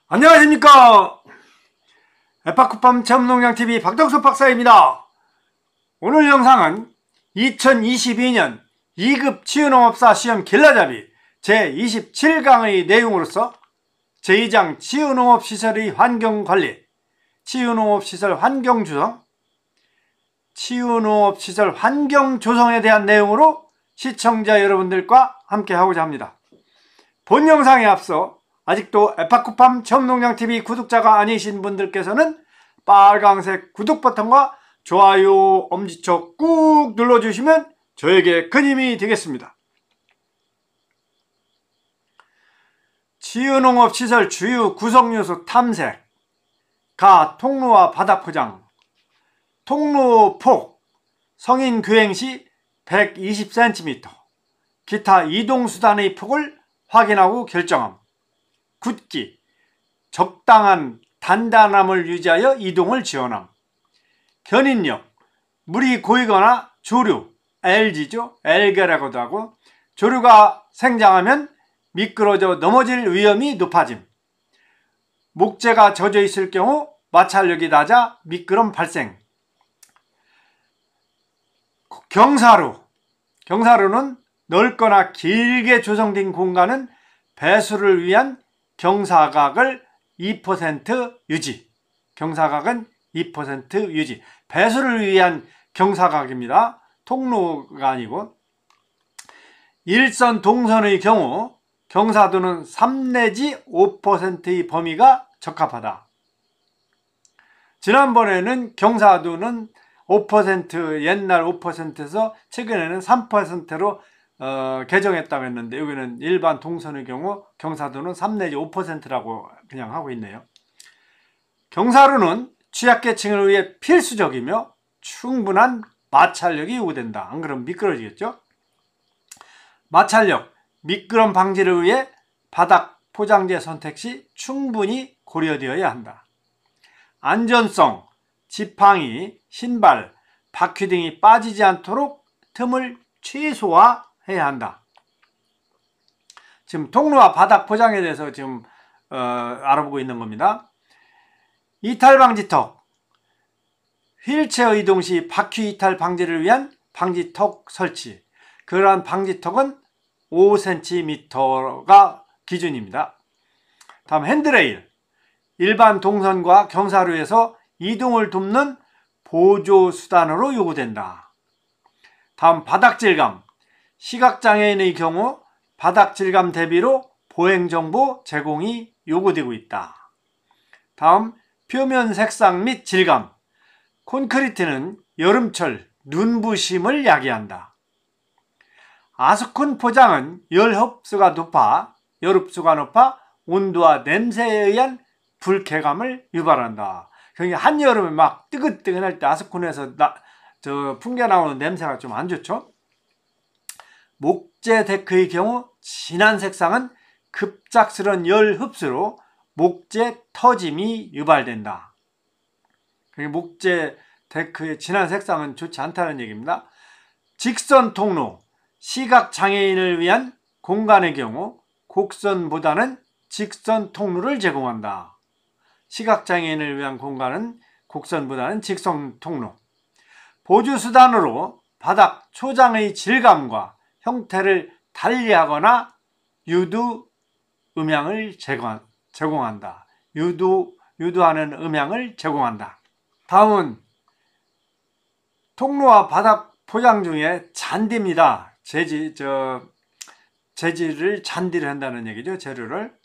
안녕하십니까. 에파쿠팜 체험농장TV 박덕수 박사입니다. 오늘 영상은 2022년 2급 치유농업사 시험 길라잡이 제27강의 내용으로서 제2장 치유농업시설의 환경관리, 치유농업시설 환경조성, 치유농업시설 환경조성에 대한 내용으로 시청자 여러분들과 함께 하고자 합니다. 본 영상에 앞서 아직도 에파쿠팜 체험농장TV 구독자가 아니신 분들께서는 빨강색 구독 버튼과 좋아요 엄지척 꾹 눌러주시면 저에게 큰 힘이 되겠습니다. 치유농업시설 주요 구성요소 탐색, 가 통로와 바닥 포장, 통로 폭, 성인 교행시 120cm, 기타 이동수단의 폭을 확인하고 결정함. 굳기, 적당한 단단함을 유지하여 이동을 지원함. 견인력, 물이 고이거나 조류, L지죠. L계라고도 하고, 조류가 생장하면 미끄러져 넘어질 위험이 높아짐. 목재가 젖어 있을 경우 마찰력이 낮아 미끄럼 발생. 경사루, 경사루는 넓거나 길게 조성된 공간은 배수를 위한 경사각을 2% 유지. 경사각은 2% 유지. 배수를 위한 경사각입니다. 통로가 아니고. 일선 동선의 경우 경사도는 3 내지 5%의 범위가 적합하다. 지난번에는 경사도는 5%, 옛날 5%에서 최근에는 3%로 개정했다고 했는데, 여기는 일반 동선의 경우 경사도는 3 내지 5%라고 그냥 하고 있네요. 경사로는 취약계층을 위해 필수적이며 충분한 마찰력이 요구된다. 안 그러면 미끄러지겠죠? 마찰력, 미끄럼 방지를 위해 바닥 포장재 선택 시 충분히 고려되어야 한다. 안전성, 지팡이, 신발, 바퀴 등이 빠지지 않도록 틈을 최소화해야 한다. 지금 통로와 바닥 포장에 대해서 지금 알아보고 있는 겁니다. 이탈 방지턱, 휠체어 이동 시 바퀴 이탈 방지를 위한 방지턱 설치. 그러한 방지턱은 5cm가 기준입니다. 다음 핸드레일, 일반 동선과 경사로에서 이동을 돕는 보조수단으로 요구된다. 다음 바닥질감, 시각장애인의 경우 바닥질감 대비로 보행정보 제공이 요구되고 있다. 다음 표면 색상 및 질감, 콘크리트는 여름철 눈부심을 야기한다. 아스콘 포장은 열흡수가 높아 온도와 냄새에 의한 불쾌감을 유발한다. 그러니까 한여름에 막 뜨끈뜨끈할 때 아스콘에서 풍겨 나오는 냄새가 좀 안 좋죠. 목재 데크의 경우 진한 색상은 급작스런 열 흡수로 목재 터짐이 유발된다. 목재 데크의 진한 색상은 좋지 않다는 얘기입니다. 직선 통로, 시각장애인을 위한 공간의 경우 곡선보다는 직선 통로를 제공한다. 시각장애인을 위한 공간은 곡선보다는 직선 통로. 보조수단으로 바닥 초장의 질감과 형태를 달리하거나 유두 음향을 제공한다. 유두하는 음향을 제공한다. 다음은 통로와 바닥 포장 중에 잔디입니다. 재질을 잔디를 한다는 얘기죠. 재료를.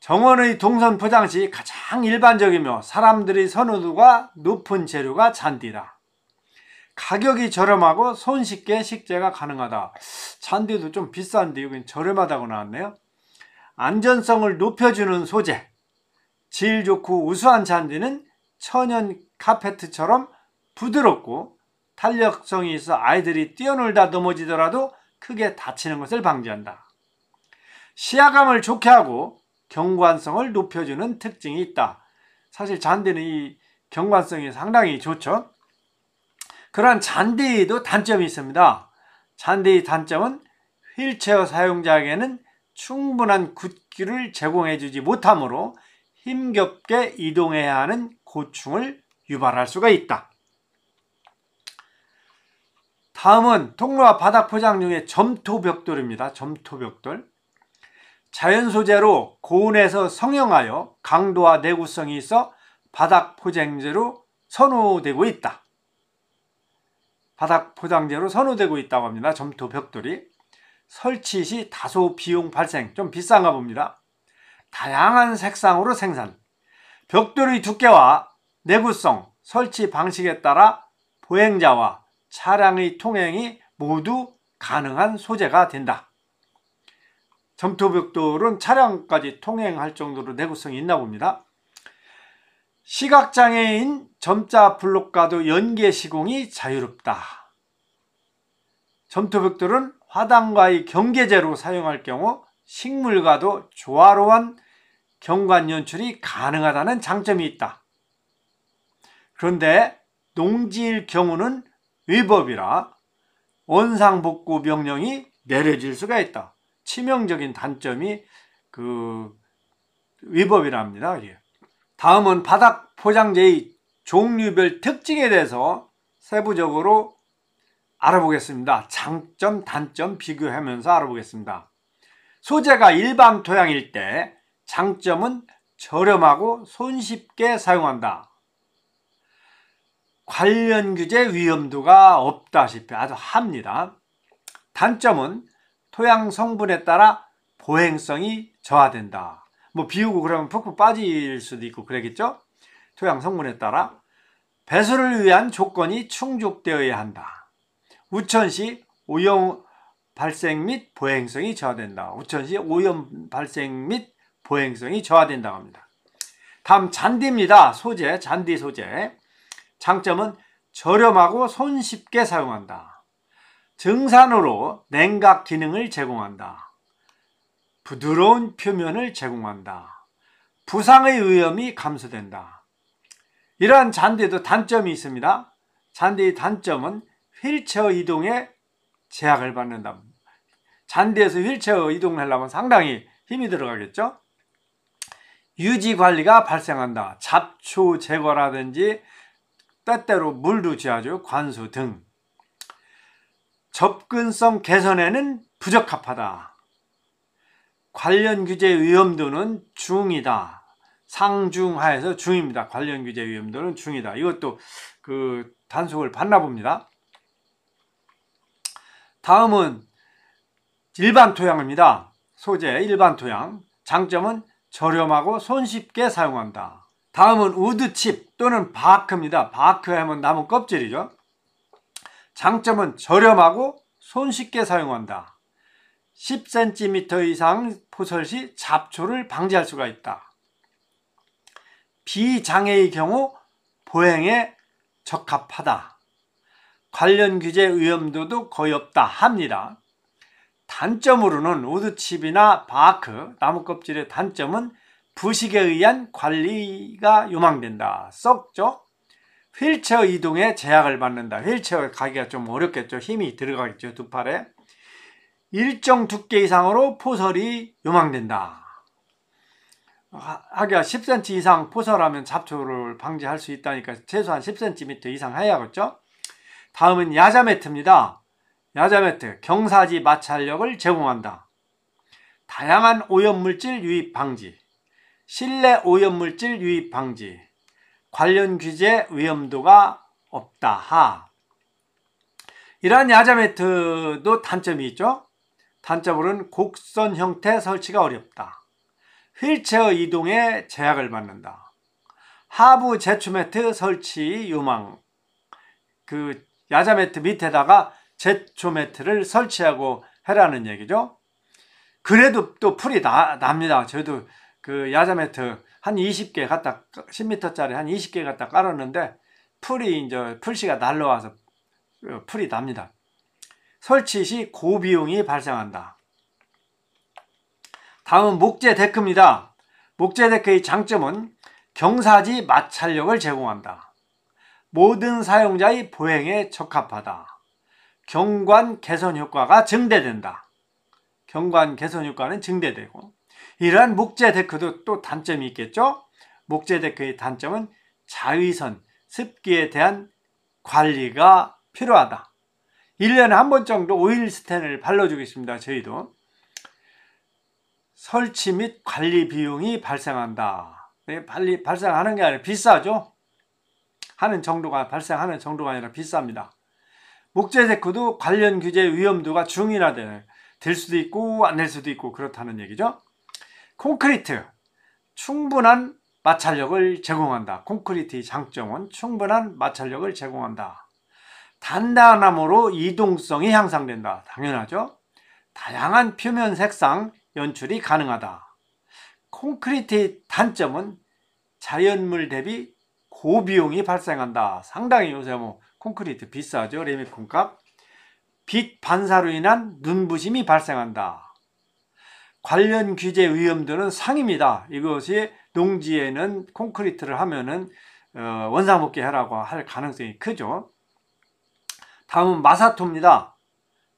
정원의 동선 포장 시 가장 일반적이며 사람들의 선호도가 높은 재료가 잔디다. 가격이 저렴하고 손쉽게 식재가 가능하다. 잔디도 좀 비싼데 여긴 저렴하다고 나왔네요. 안전성을 높여주는 소재, 질 좋고 우수한 잔디는 천연 카페트처럼 부드럽고 탄력성이 있어 아이들이 뛰어놀다 넘어지더라도 크게 다치는 것을 방지한다. 시야감을 좋게 하고 경관성을 높여주는 특징이 있다. 사실 잔디는 이 경관성이 상당히 좋죠. 그러한 잔디도 단점이 있습니다. 잔디의 단점은 휠체어 사용자에게는 충분한 걷기를 제공해주지 못하므로 힘겹게 이동해야 하는 고충을 유발할 수가 있다. 다음은 통로와 바닥 포장 중에 점토벽돌입니다. 점토벽돌. 자연 소재로 고온에서 성형하여 강도와 내구성이 있어 바닥 포장재로 선호되고 있다. 바닥 포장재로 선호되고 있다고 합니다. 점토벽돌이. 설치 시 다소 비용 발생, 좀 비싼가 봅니다. 다양한 색상으로 생산. 벽돌의 두께와 내구성, 설치 방식에 따라 보행자와 차량의 통행이 모두 가능한 소재가 된다. 점토벽돌은 차량까지 통행할 정도로 내구성이 있나 봅니다. 시각장애인 점자 블록과도 연계 시공이 자유롭다. 점토벽돌은 화단과의 경계재로 사용할 경우 식물과도 조화로운 경관 연출이 가능하다는 장점이 있다. 그런데 농지일 경우는 위법이라 원상복구 명령이 내려질 수가 있다. 치명적인 단점이 위법이랍니다. 다음은 바닥 포장재의 종류별 특징에 대해서 세부적으로 알아보겠습니다. 장점, 단점 비교하면서 알아보겠습니다. 소재가 일반 토양일 때 장점은 저렴하고 손쉽게 사용한다. 관련 규제 위험도가 없다시피 아주 합니다. 단점은 토양 성분에 따라 보행성이 저하된다. 뭐 비우고 그러면 푹푹 빠질 수도 있고 그러겠죠? 토양 성분에 따라. 배수를 위한 조건이 충족되어야 한다. 우천 시 오염 발생 및 보행성이 저하된다. 우천 시 오염 발생 및 보행성이 저하된다고 합니다. 다음 잔디입니다. 소재, 잔디 소재. 장점은 저렴하고 손쉽게 사용한다. 증산으로 냉각 기능을 제공한다. 부드러운 표면을 제공한다. 부상의 위험이 감소된다. 이러한 잔디에도 단점이 있습니다. 잔디의 단점은 휠체어 이동에 제약을 받는다. 잔디에서 휠체어 이동을 하려면 상당히 힘이 들어가겠죠? 유지 관리가 발생한다. 잡초 제거라든지 때때로 물도 쥐어줘, 관수 등. 접근성 개선에는 부적합하다. 관련 규제 위험도는 중이다. 상중하에서 중입니다. 관련 규제 위험도는 중이다. 이것도 단속을 받나 봅니다. 다음은 일반 토양입니다. 소재, 일반 토양. 장점은 저렴하고 손쉽게 사용한다. 다음은 우드칩 또는 바크입니다. 바크 하면 나무 껍질이죠. 장점은 저렴하고 손쉽게 사용한다. 10cm 이상 포설 시 잡초를 방지할 수가 있다. 비장애의 경우 보행에 적합하다. 관련 규제 위험도도 거의 없다 합니다. 단점으로는 우드칩이나 바크, 나무 껍질의 단점은 부식에 의한 관리가 요망된다. 썩죠? 휠체어 이동에 제약을 받는다. 휠체어 가기가 좀 어렵겠죠. 힘이 들어가겠죠. 두 팔에. 일정 두께 이상으로 포설이 요망된다. 하기가 10cm 이상 포설하면 잡초를 방지할 수 있다니까 최소한 10cm 이상 해야겠죠. 다음은 야자 매트입니다. 야자 매트, 경사지 마찰력을 제공한다. 다양한 오염물질 유입 방지, 실내 오염물질 유입 방지, 관련 규제 위험도가 없다 하. 이러한 야자 매트도 단점이 있죠. 단점으로는 곡선 형태 설치가 어렵다. 휠체어 이동에 제약을 받는다. 하부 제초 매트 설치 요망. 야자 매트 밑에다가 제초 매트를 설치하고 해라는 얘기죠. 그래도 또 풀이 납니다. 저도 야자 매트 한 20개 갖다 10m짜리 한 20개 갖다 깔았는데 풀이 이제 풀씨가 날라와서 풀이 납니다. 설치 시 고비용이 발생한다. 다음은 목재 데크입니다. 목재 데크의 장점은 경사지 마찰력을 제공한다. 모든 사용자의 보행에 적합하다. 경관 개선 효과가 증대된다. 경관 개선 효과는 증대되고 이러한 목재 데크도 또 단점이 있겠죠. 목재 데크의 단점은 자외선, 습기에 대한 관리가 필요하다. 1년에 한 번 정도 오일 스텐을 발라주겠습니다. 저희도. 설치 및 관리 비용이 발생한다. 발생하는 게 아니라 비싸죠. 발생하는 정도가 아니라 비쌉니다. 목재 데크도 관련 규제 위험도가 될 수도 있고 안 될 수도 있고 그렇다는 얘기죠. 콘크리트, 충분한 마찰력을 제공한다. 콘크리트의 장점은 충분한 마찰력을 제공한다. 단단함으로 이동성이 향상된다. 당연하죠. 다양한 표면 색상 연출이 가능하다. 콘크리트의 단점은 자연물 대비 고비용이 발생한다. 상당히 요새 콘크리트 비싸죠. 레미콘값. 빛 반사로 인한 눈부심이 발생한다. 관련 규제 위험도는 상입니다. 이것이 농지에는 콘크리트를 하면은 원상복귀 하라고 할 가능성이 크죠. 다음은 마사토입니다.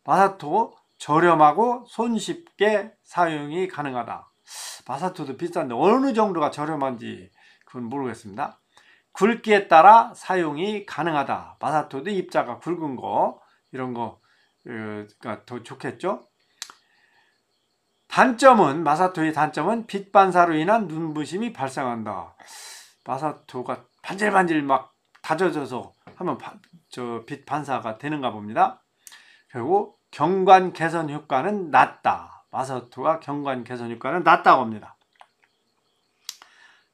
마사토 저렴하고 손쉽게 사용이 가능하다. 마사토도 비싼데 어느 정도가 저렴한지 그건 모르겠습니다. 굵기에 따라 사용이 가능하다. 마사토도 입자가 굵은 거 이런 거가 더 좋겠죠. 마사토의 단점은 빛 반사로 인한 눈부심이 발생한다. 마사토가 반질반질 막 다져져서 하면 빛 반사가 되는가 봅니다. 그리고 경관 개선 효과는 낮다. 마사토가 경관 개선 효과는 낮다고 합니다.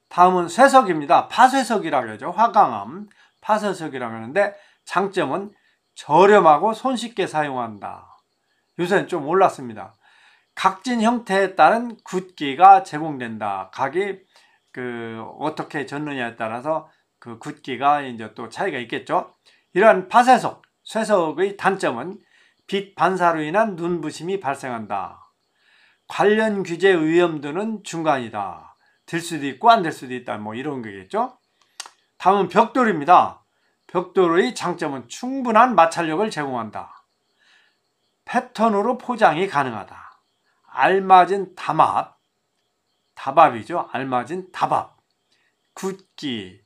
다음은 쇠석입니다. 파쇄석이라고 하죠. 화강암 파쇄석이라고 하는데 장점은 저렴하고 손쉽게 사용한다. 요새는 좀 올랐습니다. 각진 형태에 따른 굵기가 제공된다. 각이 어떻게 졌느냐에 따라서 그 굵기가 이제 또 차이가 있겠죠. 이러한 파쇄석, 쇠석의 단점은 빛 반사로 인한 눈부심이 발생한다. 관련 규제 위험도는 중간이다. 될 수도 있고 안 될 수도 있다. 이런 거겠죠. 다음은 벽돌입니다. 벽돌의 장점은 충분한 마찰력을 제공한다. 패턴으로 포장이 가능하다. 알맞은 다밥이죠. 알맞은 다밥. 굵기,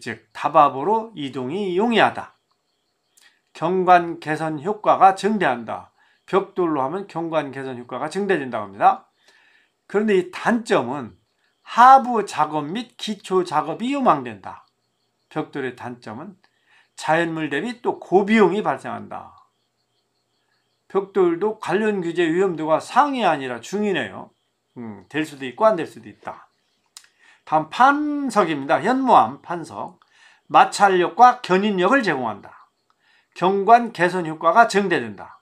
즉 다밥으로 이동이 용이하다. 경관 개선 효과가 증대한다. 벽돌로 하면 경관 개선 효과가 증대된다고 합니다. 그런데 이 단점은 하부 작업 및 기초 작업이 요망된다. 벽돌의 단점은 자연물 대비 또 고비용이 발생한다. 벽돌도 관련 규제 위험도가 상이 아니라 중이네요. 될 수도 있고 안 될 수도 있다. 다음 판석입니다. 현무암 판석. 마찰력과 견인력을 제공한다. 경관 개선 효과가 증대된다.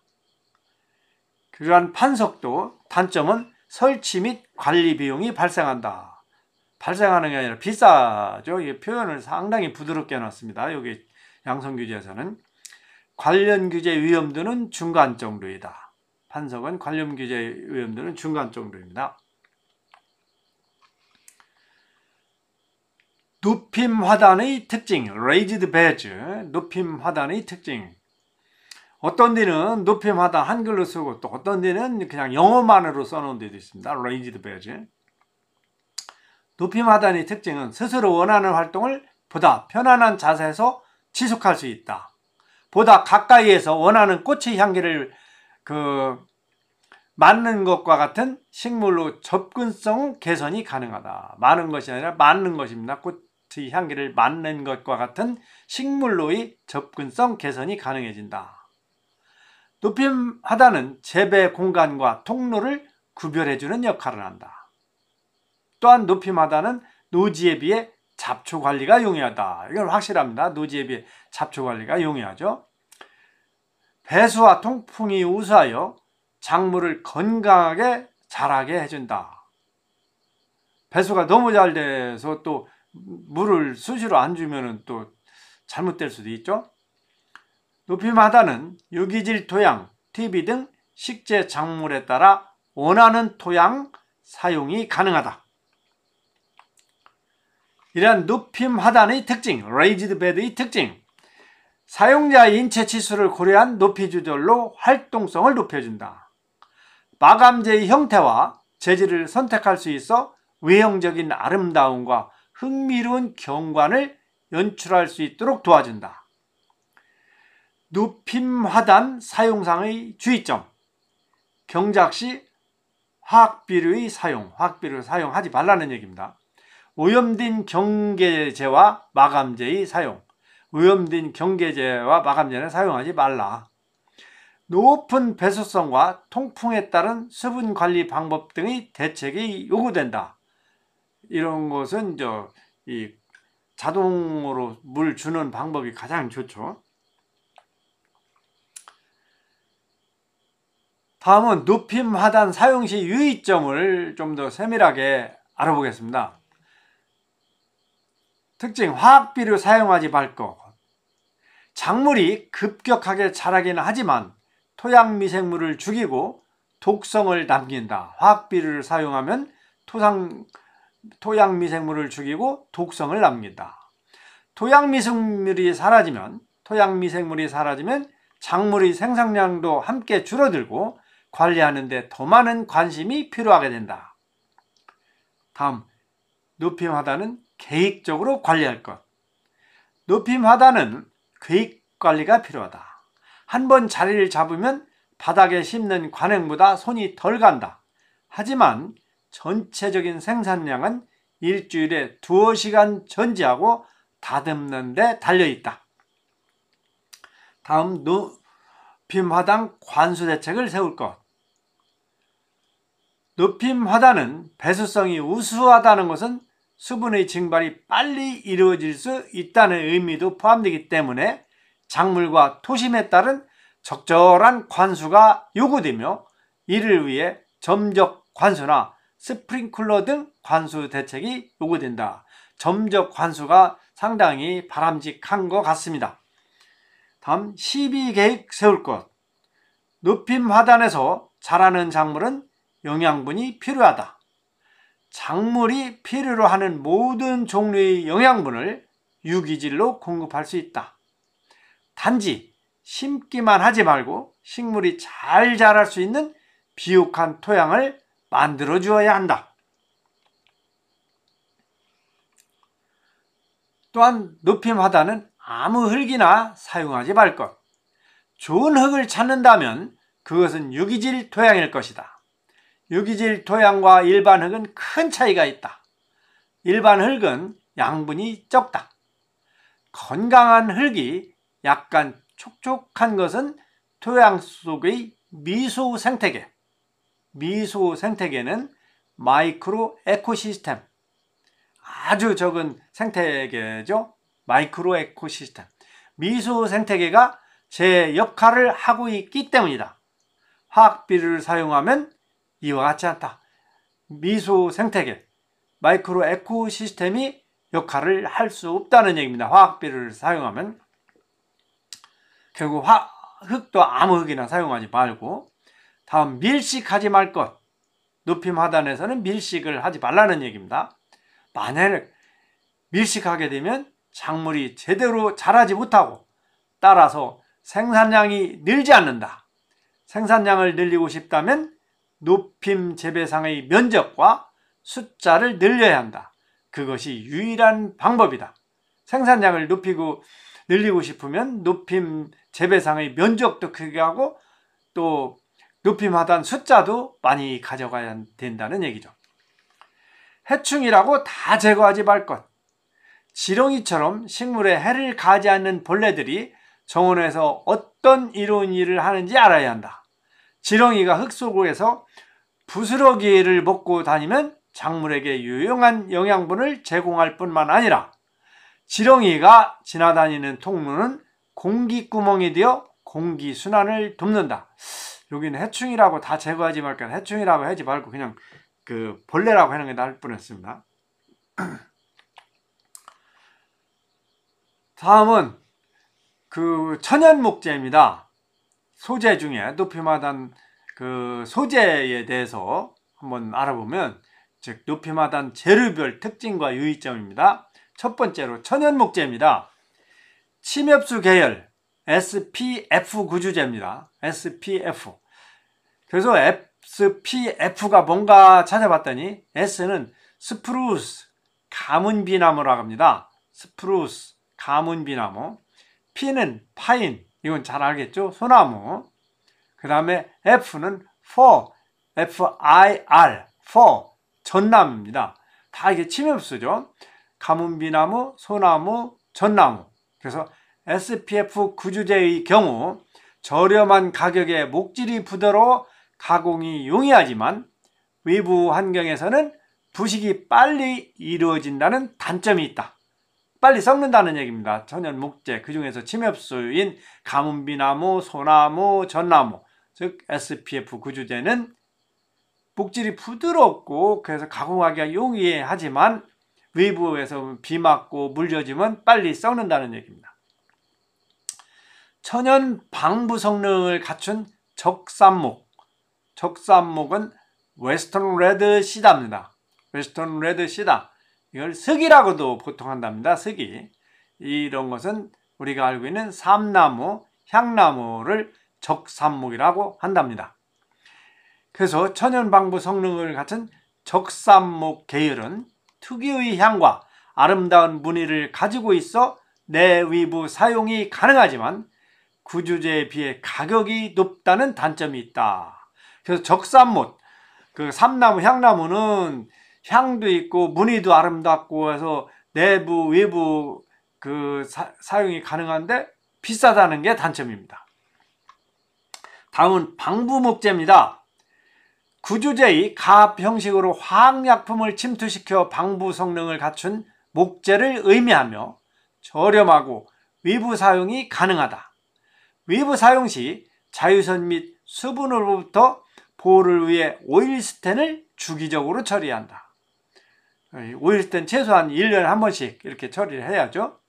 그러한 판석도 단점은 설치 및 관리 비용이 발생한다. 발생하는 게 아니라 비싸죠. 이게 표현을 상당히 부드럽게 해놨습니다. 여기 양성규제에서는 관련 규제 위험도는 중간 정도이다. 판석은 관련 규제 위험도는 중간 정도입니다. 높임 화단의 특징, raised badge, 높임 화단의 특징. 어떤 데는 높임 화단 한글로 쓰고 또 어떤 데는 그냥 영어만으로 써놓은 데도 있습니다. raised badge. 높임 하단의 특징은 스스로 원하는 활동을 보다 편안한 자세에서 지속할 수 있다. 보다 가까이에서 원하는 꽃의 향기를 맞는 것과 같은 식물로 접근성 개선이 가능하다. 많은 것이 아니라 맞는 것입니다. 꽃의 향기를 맞는 것과 같은 식물로의 접근성 개선이 가능해진다. 높임 하단은 재배 공간과 통로를 구별해주는 역할을 한다. 또한 높임 하단은 노지에 비해 잡초 관리가 용이하다. 이건 확실합니다. 노지에 비해 잡초 관리가 용이하죠. 배수와 통풍이 우수하여 작물을 건강하게 자라게 해준다. 배수가 너무 잘 돼서 또 물을 수시로 안 주면 또 잘못될 수도 있죠. 높임 하단은 유기질 토양, TV 등 식재 작물에 따라 원하는 토양 사용이 가능하다. 이러한 높임 하단의 특징, raised bed의 특징. 사용자의 인체 치수를 고려한 높이 조절로 활동성을 높여준다. 마감재의 형태와 재질을 선택할 수 있어 외형적인 아름다움과 흥미로운 경관을 연출할 수 있도록 도와준다. 누핌 화단 사용상의 주의점. 경작 시 화학비료의 화학비료를 사용하지 말라는 얘기입니다. 오염된 경계제와 마감제의 사용. 오염된 경계제와 마감제는 사용하지 말라. 높은 배수성과 통풍에 따른 수분 관리 방법 등의 대책이 요구된다. 이런 것은 이 자동으로 물 주는 방법이 가장 좋죠. 다음은 누핌 화단 사용 시 유의점을 좀 더 세밀하게 알아보겠습니다. 특징, 화학비료 사용하지 말 것. 작물이 급격하게 자라기는 하지만 토양 미생물을 죽이고 독성을 남긴다. 화학비료를 사용하면 토양 미생물을 죽이고 독성을 남긴다. 토양 미생물이 사라지면 작물의 생산량도 함께 줄어들고 관리하는 데 더 많은 관심이 필요하게 된다. 다음, 누핌 화단은 계획적으로 관리할 것. 누핌 화단은 계획 관리가 필요하다. 한번 자리를 잡으면 바닥에 심는 관행보다 손이 덜 간다. 하지만 전체적인 생산량은 일주일에 2시간 전지하고 다듬는 데 달려있다. 다음, 누핌 화단 관수 대책을 세울 것. 누핌 화단은 배수성이 우수하다는 것은 수분의 증발이 빨리 이루어질 수 있다는 의미도 포함되기 때문에 작물과 토심에 따른 적절한 관수가 요구되며 이를 위해 점적 관수나 스프링클러 등 관수 대책이 요구된다. 점적 관수가 상당히 바람직한 것 같습니다. 다음, 시비계획 세울 것. 누핌 화단에서 자라는 작물은 영양분이 필요하다. 작물이 필요로 하는 모든 종류의 영양분을 유기질로 공급할 수 있다. 단지 심기만 하지 말고 식물이 잘 자랄 수 있는 비옥한 토양을 만들어 주어야 한다. 또한 누핌 화단은 아무 흙이나 사용하지 말 것. 좋은 흙을 찾는다면 그것은 유기질 토양일 것이다. 유기질 토양과 일반 흙은 큰 차이가 있다. 일반 흙은 양분이 적다. 건강한 흙이 약간 촉촉한 것은 토양 속의 미소 생태계. 미소 생태계는 마이크로 에코시스템. 아주 적은 생태계죠. 마이크로 에코시스템. 미소 생태계가 제 역할을 하고 있기 때문이다. 화학비료를 사용하면 이와 같지 않다. 미소 생태계, 마이크로 에코시스템이 역할을 할 수 없다는 얘기입니다. 화학비료를 사용하면. 결국 흙도 아무 흙이나 사용하지 말고. 다음, 밀식하지 말 것. 누핌 화단에서는 밀식을 하지 말라는 얘기입니다. 만약 밀식하게 되면 작물이 제대로 자라지 못하고 따라서 생산량이 늘지 않는다. 생산량을 늘리고 싶다면 누핌 재배상의 면적과 숫자를 늘려야 한다. 그것이 유일한 방법이다. 생산량을 늘리고 싶으면 누핌 재배상의 면적도 크게 하고 또 누핌 화단 숫자도 많이 가져가야 된다는 얘기죠. 해충이라고 다 제거하지 말 것. 지렁이처럼 식물에 해를 가하지 않는 벌레들이 정원에서 어떤 이로운 일을 하는지 알아야 한다. 지렁이가 흙 속에서 부스러기를 먹고 다니면 작물에게 유용한 영양분을 제공할 뿐만 아니라 지렁이가 지나다니는 통로는 공기구멍이 되어 공기순환을 돕는다. 여기는 해충이라고 다 제거하지 말고 해충이라고 하지 말고 그냥 그 벌레라고 하는 게 나을 뻔했습니다. 다음은 그 천연목재입니다. 소재 중에 누핌 화단 그 소재에 대해서 한번 알아보면 즉 누핌 화단 재료별 특징과 유의점입니다. 첫 번째로 천연목재입니다. 침엽수 계열 SPF 구주제입니다. SPF. 그래서 SPF가 뭔가 찾아봤더니 S는 스프루스, 가문비나무라고 합니다. 스프루스, 가문비나무. P는 파인, 이건 잘 알겠죠? 소나무. 그 다음에 F는 fir, F-I-R, fir, 전나무입니다. 다 이게 침엽수죠. 가문비나무, 소나무, 전나무. 그래서 SPF 구주제의 경우 저렴한 가격에 목질이 부드러워 가공이 용이하지만 외부 환경에서는 부식이 빨리 이루어진다는 단점이 있다. 빨리 썩는다는 얘기입니다. 천연 목재, 그 중에서 침엽수인 가문비나무, 소나무, 전나무, 즉 SPF 구주제는 목질이 부드럽고 그래서 가공하기가 용이하지만 외부에서 비 맞고 물 젖으면 빨리 썩는다는 얘기입니다. 천연 방부 성능을 갖춘 적산목, 적산목은 웨스턴 레드 시다입니다. 웨스턴 레드 시다. 이걸 석이라고도 보통 한답니다. 석이. 이런 것은 우리가 알고 있는 삼나무, 향나무를 적산목이라고 한답니다. 그래서 천연 방부 성능을 갖춘 적산목 계열은 특유의 향과 아름다운 무늬를 가지고 있어 내외부 사용이 가능하지만 구주제에 비해 가격이 높다는 단점이 있다. 그래서 적산목, 그 삼나무, 향나무는 향도 있고 무늬도 아름답고 해서 내부, 외부 그 사용이 가능한데 비싸다는 게 단점입니다. 다음은 방부목재입니다. 구주제의 가압 형식으로 화학약품을 침투시켜 방부 성능을 갖춘 목재를 의미하며 저렴하고 외부 사용이 가능하다. 외부 사용 시 자유선 및 수분으로부터 보호를 위해 오일스텐을 주기적으로 처리한다. 오일스텐 최소한 1년에 한 번씩 이렇게 처리를 해야죠.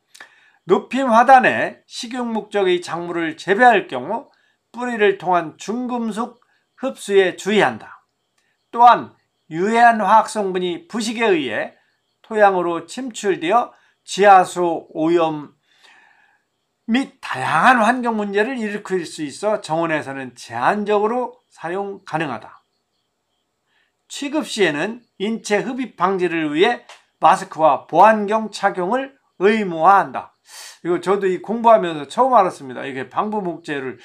높임 하단에 식용 목적의 작물을 재배할 경우 뿌리를 통한 중금속 흡수에 주의한다. 또한 유해한 화학 성분이 부식에 의해 토양으로 침출되어 지하수 오염 및 다양한 환경 문제를 일으킬 수 있어 정원에서는 제한적으로 사용 가능하다. 취급 시에는 인체 흡입 방지를 위해 마스크와 보안경 착용을 의무화한다. 이거 저도 이 공부하면서 처음 알았습니다. 이게 방부 목재를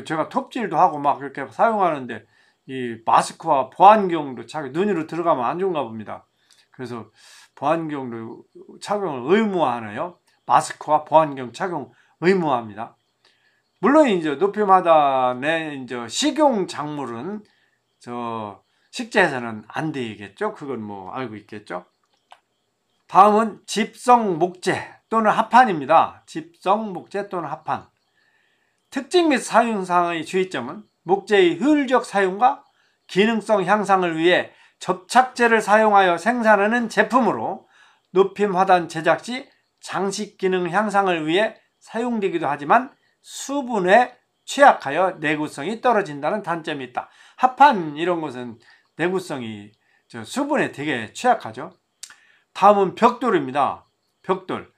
제가 톱질도 하고 막 이렇게 사용하는데 이 마스크와 보안경도 착용, 눈으로 들어가면 안 좋은가 봅니다. 그래서 보안경도 착용을 의무화하네요. 마스크와 보안경 착용 의무화합니다. 물론 이제 높임마다 내 이제 식용 작물은 저 식재에서는 안 되겠죠. 그건 뭐 알고 있겠죠. 다음은 집성 목재 또는 합판입니다. 집성 목재 또는 합판. 특징 및 사용상의 주의점은 목재의 효율적 사용과 기능성 향상을 위해 접착제를 사용하여 생산하는 제품으로 높임 하단 제작 시 장식 기능 향상을 위해 사용되기도 하지만 수분에 취약하여 내구성이 떨어진다는 단점이 있다. 합판 이런 것은 내구성이 수분에 되게 취약하죠. 다음은 벽돌입니다. 벽돌.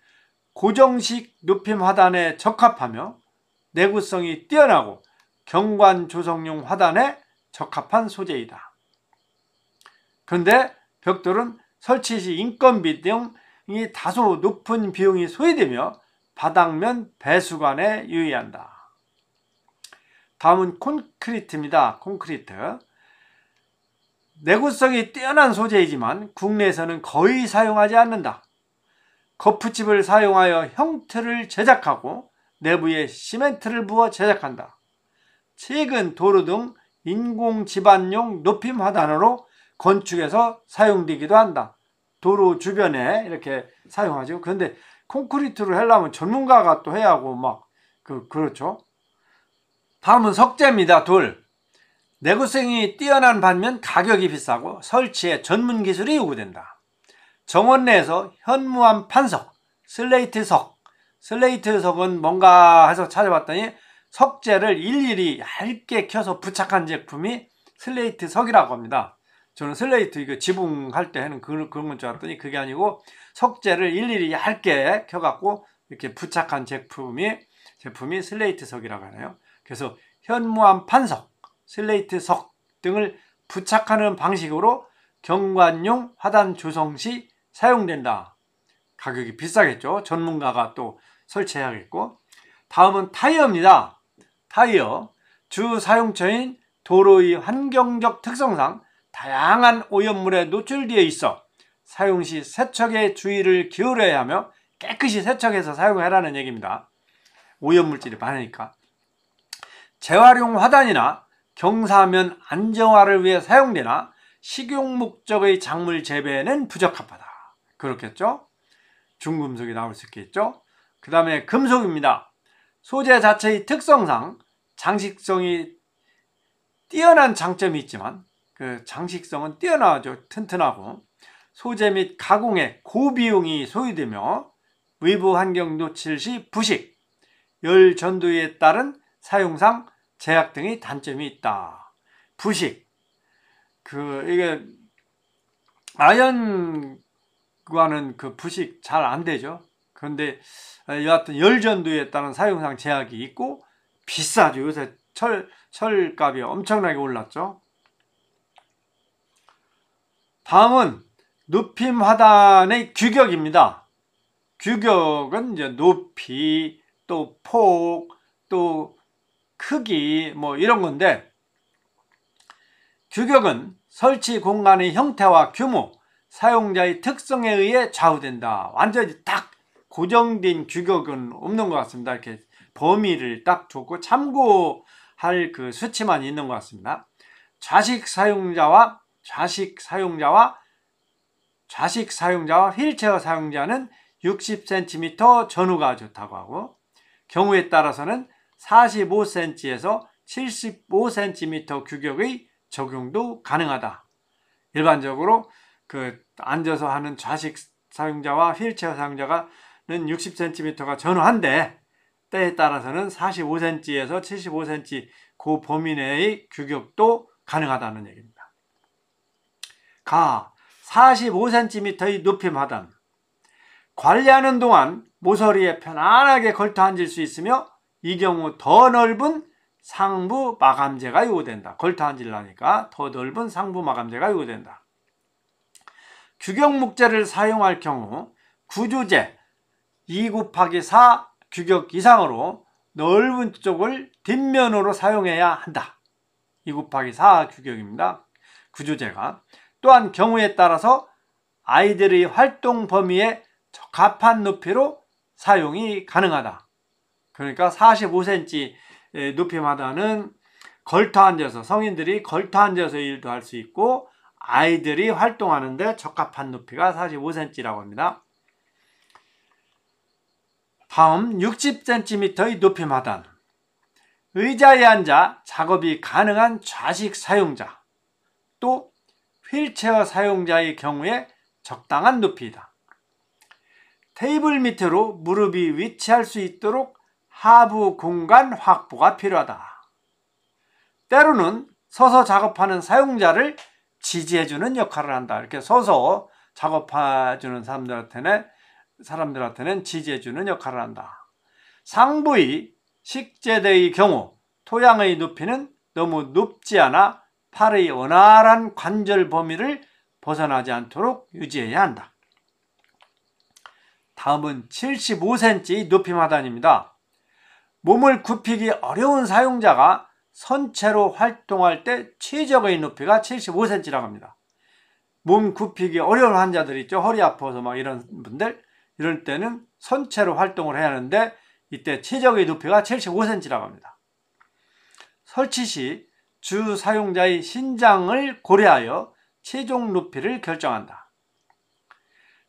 고정식 높임 화단에 적합하며 내구성이 뛰어나고 경관 조성용 화단에 적합한 소재이다. 그런데 벽돌은 설치 시 인건비 등이 다소 높은 비용이 소요되며 바닥면 배수관에 유의한다. 다음은 콘크리트입니다. 콘크리트. 내구성이 뛰어난 소재이지만 국내에서는 거의 사용하지 않는다. 거푸집을 사용하여 형틀을 제작하고 내부에 시멘트를 부어 제작한다. 최근 도로 등 인공지반용 높임 화단으로 건축에서 사용되기도 한다. 도로 주변에 이렇게 사용하죠. 그런데 콘크리트를 하려면 전문가가 또 해야 하고 막 그렇죠. 다음은 석재입니다. 돌. 내구성이 뛰어난 반면 가격이 비싸고 설치에 전문 기술이 요구된다. 정원 내에서 현무암 판석, 슬레이트석. 슬레이트석은 뭔가 해서 찾아봤더니 석재를 일일이 얇게 켜서 부착한 제품이 슬레이트석이라고 합니다. 저는 슬레이트 이거 지붕할 때 하는 그런 건 줄 알았더니 그게 아니고 석재를 일일이 얇게 켜갖고 이렇게 부착한 제품이 슬레이트석이라고 하네요. 그래서 현무암 판석, 슬레이트석 등을 부착하는 방식으로 경관용 화단 조성 시 사용된다. 가격이 비싸겠죠. 전문가가 또 설치해야겠고. 다음은 타이어입니다. 타이어. 주 사용처인 도로의 환경적 특성상 다양한 오염물에 노출되어 있어 사용 시 세척에 주의를 기울여야 하며 깨끗이 세척해서 사용하라는 얘기입니다. 오염물질이 많으니까. 재활용 화단이나 경사면 안정화를 위해 사용되나 식용 목적의 작물 재배에는 부적합하다. 그렇겠죠? 중금속이 나올 수 있겠죠? 그 다음에 금속입니다. 소재 자체의 특성상 장식성이 뛰어난 장점이 있지만 그 장식성은 뛰어나죠. 튼튼하고 소재 및 가공에 고비용이 소요되며 외부 환경 노출 시 부식, 열 전도에 따른 사용상 제약 등의 단점이 있다. 부식. 이게 아연과는 그 부식 잘 안 되죠. 그런데 여하튼 열 전도에 따른 사용상 제약이 있고 비싸죠. 요새 철값이 엄청나게 올랐죠. 다음은 높임 화단의 규격입니다. 규격은 이제 높이, 또 폭, 또 크기 뭐 이런 건데, 규격은 설치 공간의 형태와 규모, 사용자의 특성에 의해 좌우된다. 완전히 딱 고정된 규격은 없는 것 같습니다. 이렇게 범위를 딱 줬고 참고할 그 수치만 있는 것 같습니다. 좌식 사용자와 휠체어 사용자는 60cm 전후가 좋다고 하고, 경우에 따라서는 45cm에서 75cm 규격의 적용도 가능하다. 일반적으로 그 앉아서 하는 좌식 사용자와 휠체어 사용자는 60cm가 전후한데 때에 따라서는 45cm에서 75cm 그 범위 내의 규격도 가능하다는 얘기입니다. 45cm의 높임 하단. 관리하는 동안 모서리에 편안하게 걸터 앉을 수 있으며 이 경우 더 넓은 상부 마감재가 요구된다. 걸터 앉으려니까 더 넓은 상부 마감재가 요구된다. 규격 목재를 사용할 경우 구조재 2곱하기4 규격 이상으로 넓은 쪽을 뒷면으로 사용해야 한다. 2곱하기4 규격입니다. 구조재가. 또한 경우에 따라서 아이들의 활동 범위에 적합한 높이로 사용이 가능하다. 그러니까 45cm 높임 하단은 걸터 앉아서, 성인들이 걸터 앉아서 일도 할 수 있고 아이들이 활동하는데 적합한 높이가 45cm라고 합니다. 다음 60cm의 높임 하단. 의자에 앉아 작업이 가능한 좌식 사용자, 또 휠체어 사용자의 경우에 적당한 높이다. 테이블 밑으로 무릎이 위치할 수 있도록 하부 공간 확보가 필요하다. 때로는 서서 작업하는 사용자를 지지해주는 역할을 한다. 이렇게 서서 작업해주는 사람들한테는 지지해주는 역할을 한다. 상부의 식재대의 경우 토양의 높이는 너무 높지 않아 팔의 원활한 관절 범위를 벗어나지 않도록 유지해야 한다. 다음은 75cm 높임 하단입니다. 몸을 굽히기 어려운 사용자가 선체로 활동할 때 최적의 높이가 75cm라고 합니다. 몸 굽히기 어려운 환자들 있죠. 허리 아파서 막 이런 분들, 이럴 때는 선체로 활동을 해야 하는데 이때 최적의 높이가 75cm라고 합니다. 설치 시 주 사용자의 신장을 고려하여 최종 높이를 결정한다.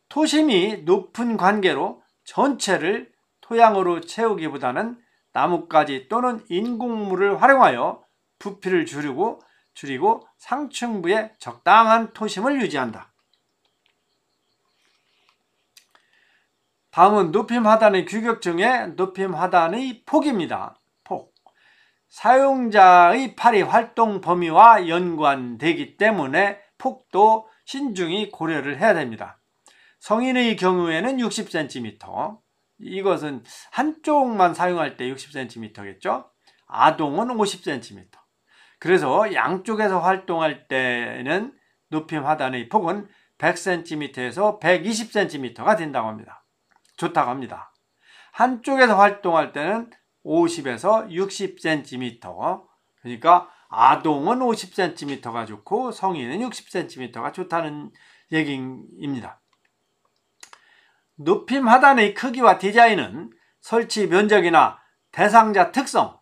토심이 높은 관계로 전체를 토양으로 채우기보다는 나뭇가지 또는 인공물을 활용하여 부피를 줄이고 상층부에 적당한 토심을 유지한다. 다음은 높임 하단의 규격 중에 높임 하단의 폭입니다. 폭. 사용자의 팔의 활동 범위와 연관되기 때문에 폭도 신중히 고려를 해야 됩니다. 성인의 경우에는 60cm, 이것은 한쪽만 사용할 때 60cm겠죠. 아동은 50cm. 그래서 양쪽에서 활동할 때는 높임 하단의 폭은 100cm에서 120cm가 된다고 합니다. 좋다고 합니다. 한쪽에서 활동할 때는 50에서 60cm, 그러니까 아동은 50cm가 좋고 성인은 60cm가 좋다는 얘기입니다. 높임 하단의 크기와 디자인은 설치 면적이나 대상자 특성,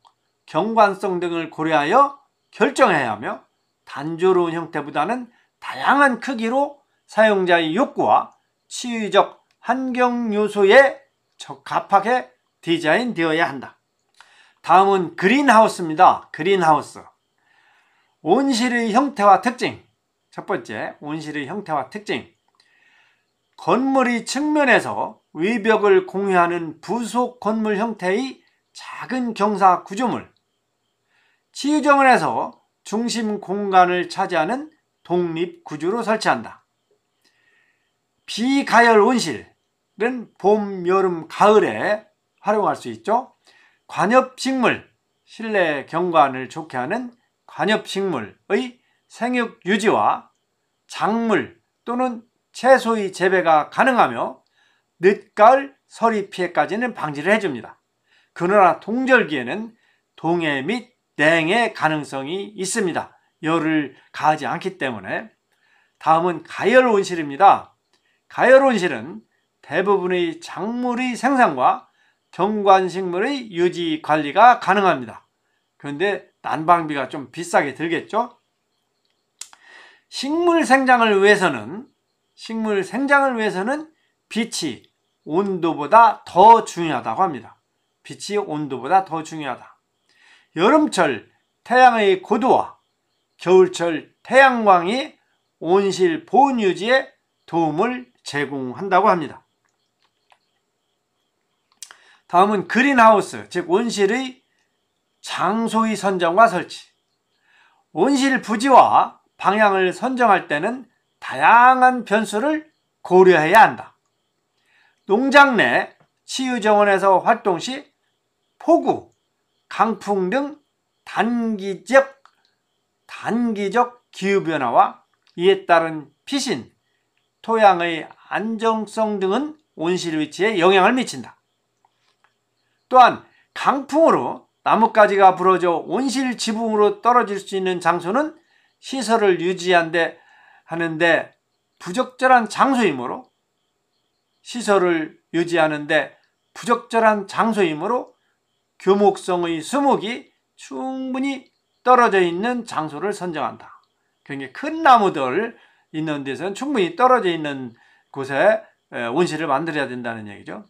경관성 등을 고려하여 결정해야 하며 단조로운 형태보다는 다양한 크기로 사용자의 욕구와 치유적 환경 요소에 적합하게 디자인되어야 한다. 다음은 그린하우스입니다. 그린하우스. 온실의 형태와 특징. 첫 번째, 온실의 형태와 특징. 건물의 측면에서 외벽을 공유하는 부속 건물 형태의 작은 경사 구조물. 치유정원에서 중심 공간을 차지하는 독립 구조로 설치한다. 비가열 온실은 봄, 여름, 가을에 활용할 수 있죠. 관엽식물, 실내 경관을 좋게 하는 관엽식물의 생육 유지와 작물 또는 채소의 재배가 가능하며 늦가을 서리 피해까지는 방지를 해줍니다. 그러나 동절기에는 동해 및 냉해 가능성이 있습니다. 열을 가하지 않기 때문에. 다음은 가열 온실입니다. 가열 온실은 대부분의 작물의 생산과 경관식물의 유지 관리가 가능합니다. 그런데 난방비가 좀 비싸게 들겠죠? 식물 생장을 위해서는 빛이 온도보다 더 중요하다고 합니다. 빛이 온도보다 더 중요하다. 여름철 태양의 고도와 겨울철 태양광이 온실 보온 유지에 도움을 제공한다고 합니다. 다음은 그린하우스, 즉 온실의 장소의 선정과 설치. 온실 부지와 방향을 선정할 때는 다양한 변수를 고려해야 한다. 농장 내 치유정원에서 활동 시 폭우, 강풍 등 단기적 기후변화와 이에 따른 피신, 토양의 안정성 등은 온실 위치에 영향을 미친다. 또한 강풍으로 나뭇가지가 부러져 온실 지붕으로 떨어질 수 있는 장소는 시설을 유지하는데 부적절한 장소이므로 교목성의 수목이 충분히 떨어져 있는 장소를 선정한다. 그러니까 큰 나무들 있는 데서는 충분히 떨어져 있는 곳에 온실을 만들어야 된다는 얘기죠.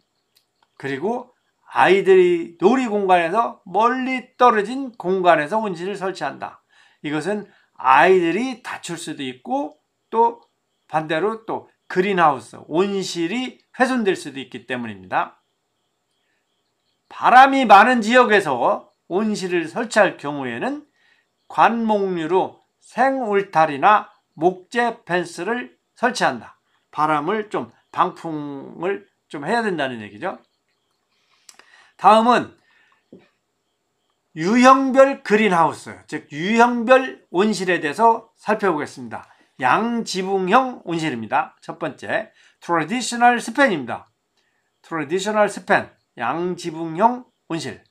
그리고 아이들이 놀이공간에서 멀리 떨어진 공간에서 온실을 설치한다. 이것은 아이들이 다칠 수도 있고 또 반대로 또 그린하우스, 온실이 훼손될 수도 있기 때문입니다. 바람이 많은 지역에서 온실을 설치할 경우에는 관목류로 생울타리나 목재 펜스를 설치한다. 방풍을 좀 해야 된다는 얘기죠. 다음은 유형별 그린하우스, 즉 유형별 온실에 대해서 살펴보겠습니다. 양지붕형 온실입니다. 첫 번째, 트래디셔널 스팬입니다. 트래디셔널 스팬, 양지붕형 온실.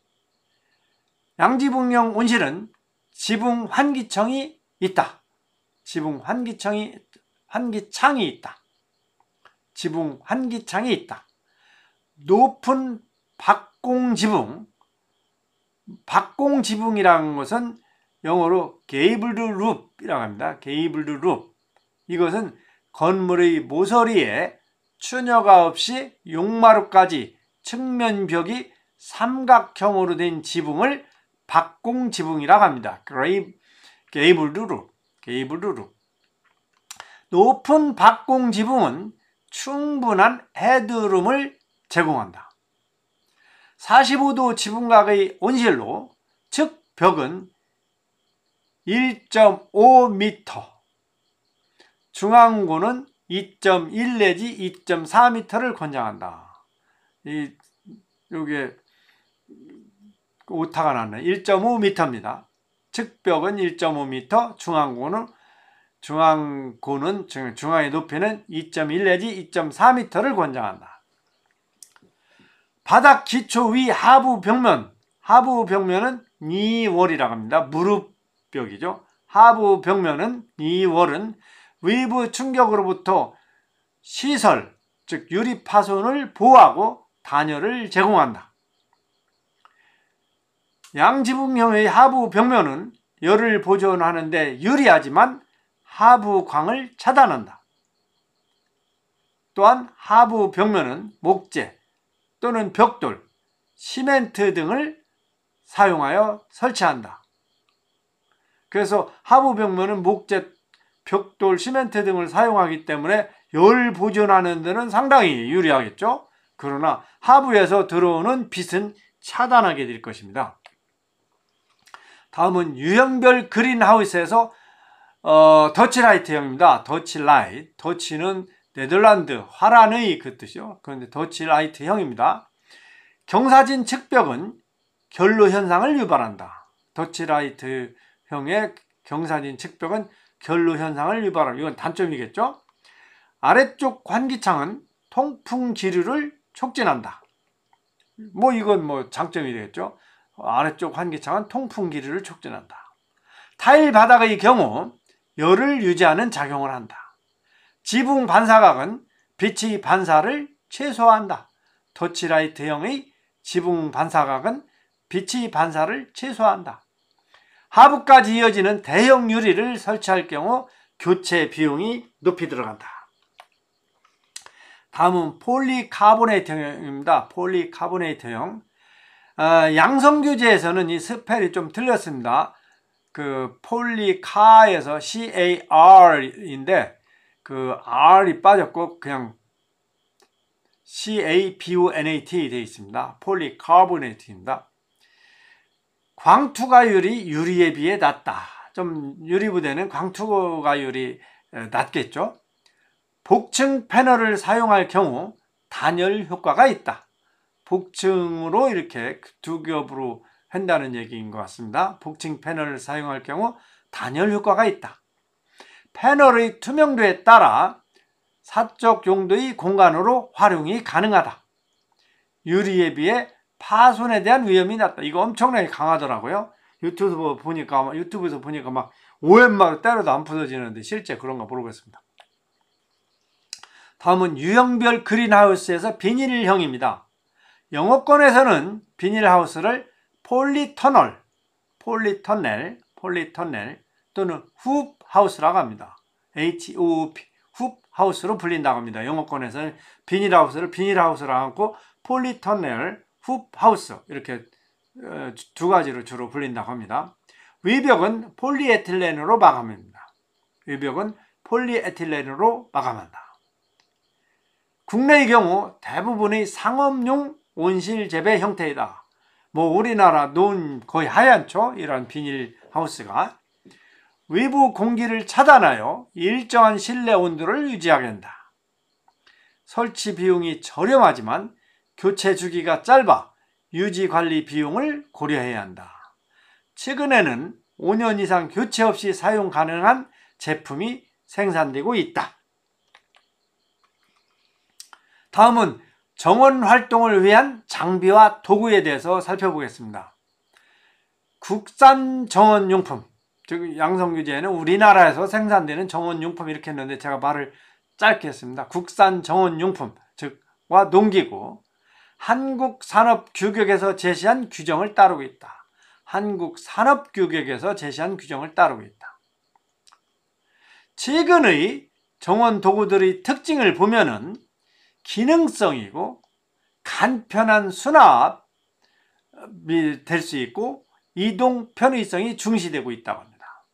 양지붕형 온실은 지붕 환기창이 있다. 지붕 환기창이 있다. 높은 박공지붕이라는 것은 영어로 게이블드 루프이라고 합니다. 게이블드 루프. 이것은 건물의 모서리에 추녀가 없이 용마루까지 측면벽이 삼각형으로 된 지붕을 박공지붕이라고 합니다. 게이블드 루프. 높은 박공지붕은 충분한 헤드룸을 제공한다. 45도 지붕각의 온실로, 즉 벽은 1.5m, 중앙고는 2.1 내지 2.4m를 권장한다. 요게 오타가 났네. 1.5m입니다. 측벽은 1.5m, 중앙의 높이는 2.1 내지 2.4m를 권장한다. 바닥 기초 위 하부 벽면은 니월이라고 합니다. 무릎벽이죠. 하부 벽면은 니월은 외부 충격으로부터 시설, 즉 유리 파손을 보호하고 단열을 제공한다. 양지붕형의 하부 벽면은 열을 보존하는데 유리하지만 하부광을 차단한다. 또한 하부 벽면은 목재 또는 벽돌, 시멘트 등을 사용하여 설치한다. 그래서 하부 벽면은 목재, 벽돌, 시멘트 등을 사용하기 때문에 열 보존하는 데는 상당히 유리하겠죠. 그러나 하부에서 들어오는 빛은 차단하게 될 것입니다. 다음은 유형별 그린하우스에서 더치라이트형입니다. 더치라이트. 더치는 네덜란드 화란의 그 뜻이요. 그런데 더치라이트형입니다. 경사진 측벽은 결로 현상을 유발한다. 더치라이트형의 경사진 측벽은 결로 현상을 유발한다. 이건 단점이겠죠. 아래쪽 환기창은 통풍 기류를 촉진한다. 이건 장점이 되겠죠. 아래쪽 환기창은 통풍 기류를 촉진한다. 타일 바닥의 경우 열을 유지하는 작용을 한다. 지붕 반사각은 빛의 반사를 최소화한다. 더치라이트형의 지붕 반사각은 빛의 반사를 최소화한다. 하부까지 이어지는 대형 유리를 설치할 경우 교체 비용이 높이 들어간다. 다음은 폴리카보네이트형입니다. 폴리카보네이트형. 양성규제에서는 이 스펠이 좀 틀렸습니다. 그 폴리카에서 CAR인데 그 R이 빠졌고 그냥 CABONAT 되어 있습니다. 폴리카보네이트입니다. 광투가율이 유리에 비해 낮다. 좀 유리부대는 광투가율이 낮겠죠. 복층 패널을 사용할 경우 단열 효과가 있다. 복층으로 이렇게 두 겹으로 한다는 얘기인 것 같습니다. 복층 패널을 사용할 경우 단열 효과가 있다. 패널의 투명도에 따라 사적 용도의 공간으로 활용이 가능하다. 유리에 비해 파손에 대한 위험이 낮다. 이거 엄청나게 강하더라고요. 유튜브에서 보니까 막 오웬마로 때려도 안 부서지는데 실제 그런가 모르겠습니다. 다음은 유형별 그린하우스에서 비닐형입니다. 영어권에서는 비닐하우스를 폴리터널 또는 훅하우스라고 합니다. HOOP, 훅하우스로 불린다고 합니다. 영어권에서는 비닐하우스를 비닐하우스라고 하고 폴리터널, 훅하우스 이렇게 두 가지로 주로 불린다고 합니다. 위벽은 폴리에틸렌으로 마감합니다. 위벽은 폴리에틸렌으로 마감한다. 국내의 경우 대부분의 상업용 온실 재배 형태이다. 우리나라 논 거의 하얗죠? 이런 비닐하우스가. 외부 공기를 차단하여 일정한 실내 온도를 유지하게 한다. 설치 비용이 저렴하지만 교체 주기가 짧아 유지 관리 비용을 고려해야 한다. 최근에는 5년 이상 교체 없이 사용 가능한 제품이 생산되고 있다. 다음은 정원 활동을 위한 장비와 도구에 대해서 살펴보겠습니다. 국산 정원용품, 즉 양성규제에는 우리나라에서 생산되는 정원용품 이렇게 했는데 제가 말을 짧게 했습니다. 국산 정원용품, 즉과 농기구, 한국산업규격에서 제시한 규정을 따르고 있다. 한국산업규격에서 제시한 규정을 따르고 있다. 최근의 정원 도구들의 특징을 보면은 기능성이고 간편한 수납이 될 수 있고 이동 편의성이 중시되고 있다고 합니다.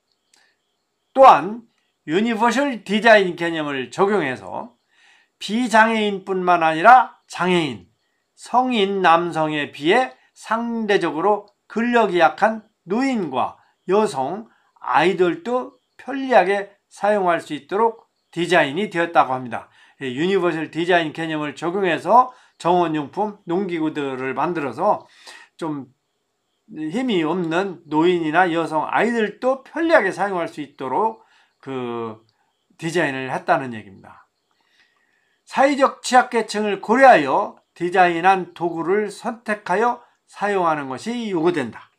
또한 유니버셜 디자인 개념을 적용해서 비장애인뿐만 아니라 장애인, 성인 남성에 비해 상대적으로 근력이 약한 노인과 여성, 아이들도 편리하게 사용할 수 있도록 디자인이 되었다고 합니다. 유니버설 디자인 개념을 적용해서 정원용품, 농기구들을 만들어서 좀 힘이 없는 노인이나 여성, 아이들도 편리하게 사용할 수 있도록 그 디자인을 했다는 얘기입니다. 사회적 취약계층을 고려하여 디자인한 도구를 선택하여 사용하는 것이 요구된다.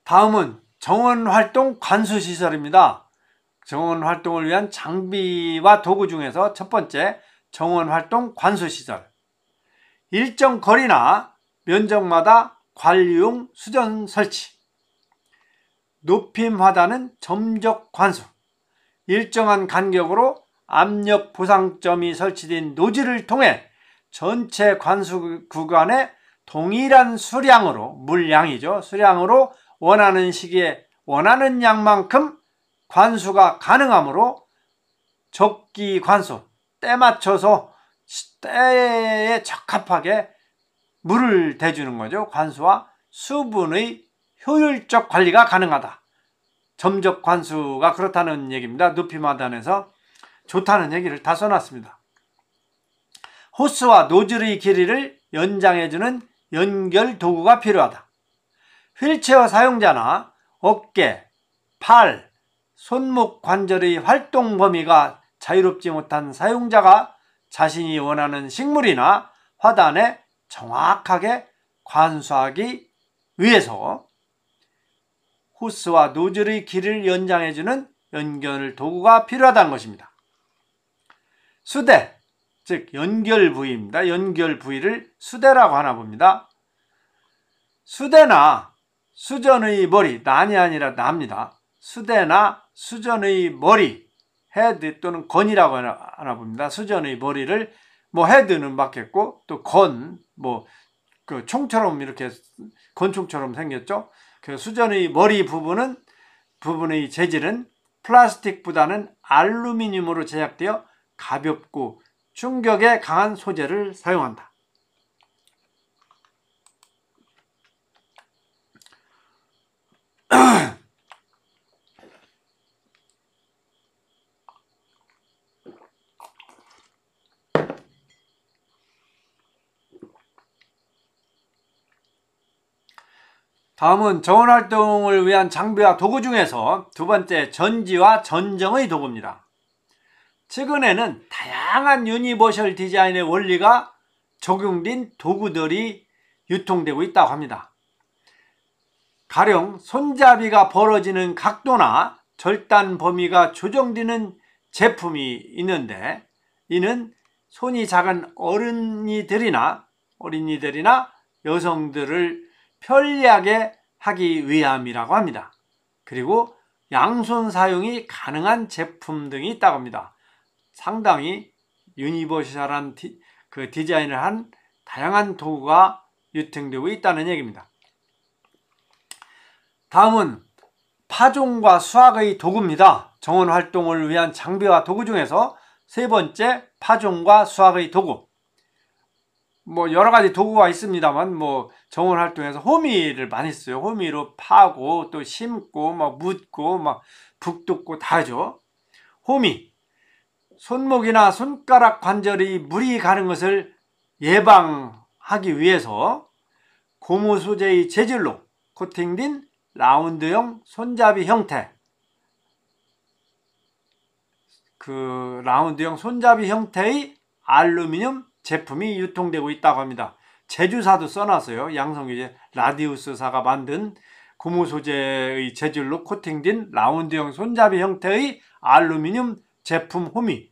다음은 정원활동 관수시설입니다. 정원활동을 위한 장비와 도구 중에서 첫 번째, 정원활동 관수시설. 일정 거리나 면적마다 관리용 수전 설치. 높임 하단은 점적 관수. 일정한 간격으로 압력 보상점이 설치된 노즐을 통해 전체 관수 구간에 동일한 수량으로, 물량이죠. 수량으로 원하는 시기에 원하는 양만큼 관수가 가능하므로 적기 관수, 때 맞춰서 때에 적합하게 물을 대주는 거죠. 관수와 수분의 효율적 관리가 가능하다. 점적 관수가 그렇다는 얘기입니다. 높임 하단에서 좋다는 얘기를 다 써놨습니다. 호스와 노즐의 길이를 연장해주는 연결 도구가 필요하다. 휠체어 사용자나 어깨, 팔, 손목 관절의 활동 범위가 자유롭지 못한 사용자가 자신이 원하는 식물이나 화단에 정확하게 관수하기 위해서 호스와 노즐의 길이를 연장해주는 연결 도구가 필요하다는 것입니다. 수대, 즉 연결 부위입니다. 연결 부위를 수대라고 하나 봅니다. 수대나 수전의 머리, 난이 아니라 나입니다. 수대나 수전의 머리, 헤드 또는 건이라고 하나 봅니다. 수전의 머리를 헤드는 맞겠고, 또 건, 그 총처럼 이렇게 건총처럼 생겼죠. 그 수전의 머리 부분의 재질은 플라스틱보다는 알루미늄으로 제작되어 가볍고 충격에 강한 소재를 사용한다. 다음은 정원활동을 위한 장비와 도구 중에서 두 번째, 전지와 전정의 도구입니다. 최근에는 다양한 유니버셜 디자인의 원리가 적용된 도구들이 유통되고 있다고 합니다. 가령 손잡이가 벌어지는 각도나 절단 범위가 조정되는 제품이 있는데, 이는 손이 작은 어린이들이나 여성들을 편리하게 하기 위함이라고 합니다. 그리고 양손 사용이 가능한 제품 등이 있다고 합니다. 상당히 유니버셜한 디자인을 한 다양한 도구가 유통되고 있다는 얘기입니다. 다음은 파종과 수확의 도구입니다. 정원 활동을 위한 장비와 도구 중에서 세 번째, 파종과 수확의 도구. 여러 가지 도구가 있습니다만, 정원 활동에서 호미를 많이 써요. 호미로 파고, 또 심고, 묻고, 북 돋고 다 하죠. 호미. 손목이나 손가락 관절이 물이 가는 것을 예방하기 위해서 고무 소재의 재질로 코팅된 라운드형 손잡이 형태, 그 라운드형 손잡이 형태의 알루미늄 제품이 유통되고 있다고 합니다. 제주사도 써놨어요. 양성유제 라디우스사가 만든 고무 소재의 재질로 코팅된 라운드형 손잡이 형태의 알루미늄 제품 호미.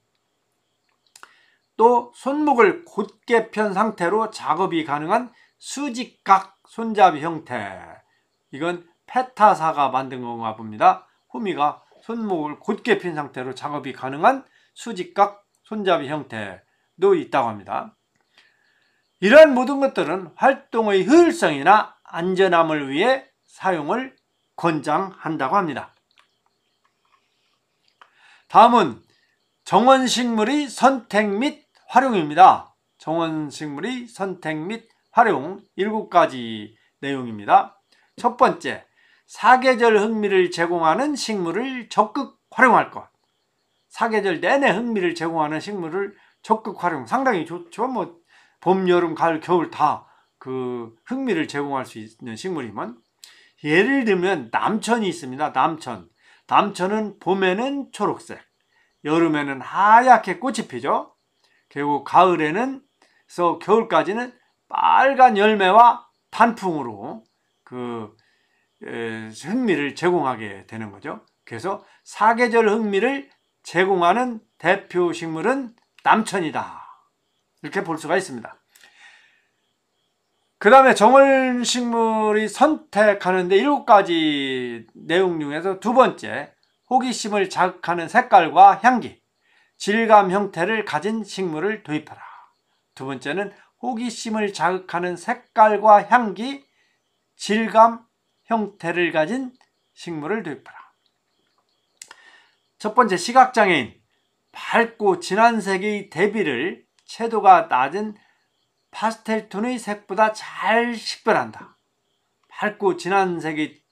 또 손목을 곧게 편 상태로 작업이 가능한 수직각 손잡이 형태. 이건 페타사가 만든 건가 봅니다. 호미가 손목을 곧게 핀 상태로 작업이 가능한 수직각 손잡이 형태도 있다고 합니다. 이러한 모든 것들은 활동의 효율성이나 안전함을 위해 사용을 권장한다고 합니다. 다음은 정원식물의 선택 및 활용입니다. 정원식물의 선택 및 활용 7가지 내용입니다. 첫 번째, 사계절 흥미를 제공하는 식물을 적극 활용할 것. 사계절 내내 흥미를 제공하는 식물을 적극 활용, 상당히 좋죠. 봄, 여름, 가을, 겨울 다 그 흥미를 제공할 수 있는 식물이면, 예를 들면 남천이 있습니다. 남천은 봄에는 초록색, 여름에는 하얗게 꽃이 피죠. 그리고 가을에는 겨울까지는 빨간 열매와 단풍으로 그 흥미를 제공하게 되는 거죠. 그래서 사계절 흥미를 제공하는 대표 식물은 남천이다, 이렇게 볼 수가 있습니다. 그 다음에 정원식물이 선택하는데 7가지 내용 중에서 두 번째, 호기심을 자극하는 색깔과 향기, 질감 형태를 가진 식물을 도입하라. 두 번째는 호기심을 자극하는 색깔과 향기, 질감 형태를 가진 식물을 도입하라. 첫 번째, 시각장애인. 밝고 진한 색의 대비를 채도가 낮은 파스텔 톤의 색보다 잘 식별한다. 밝고 진한 색이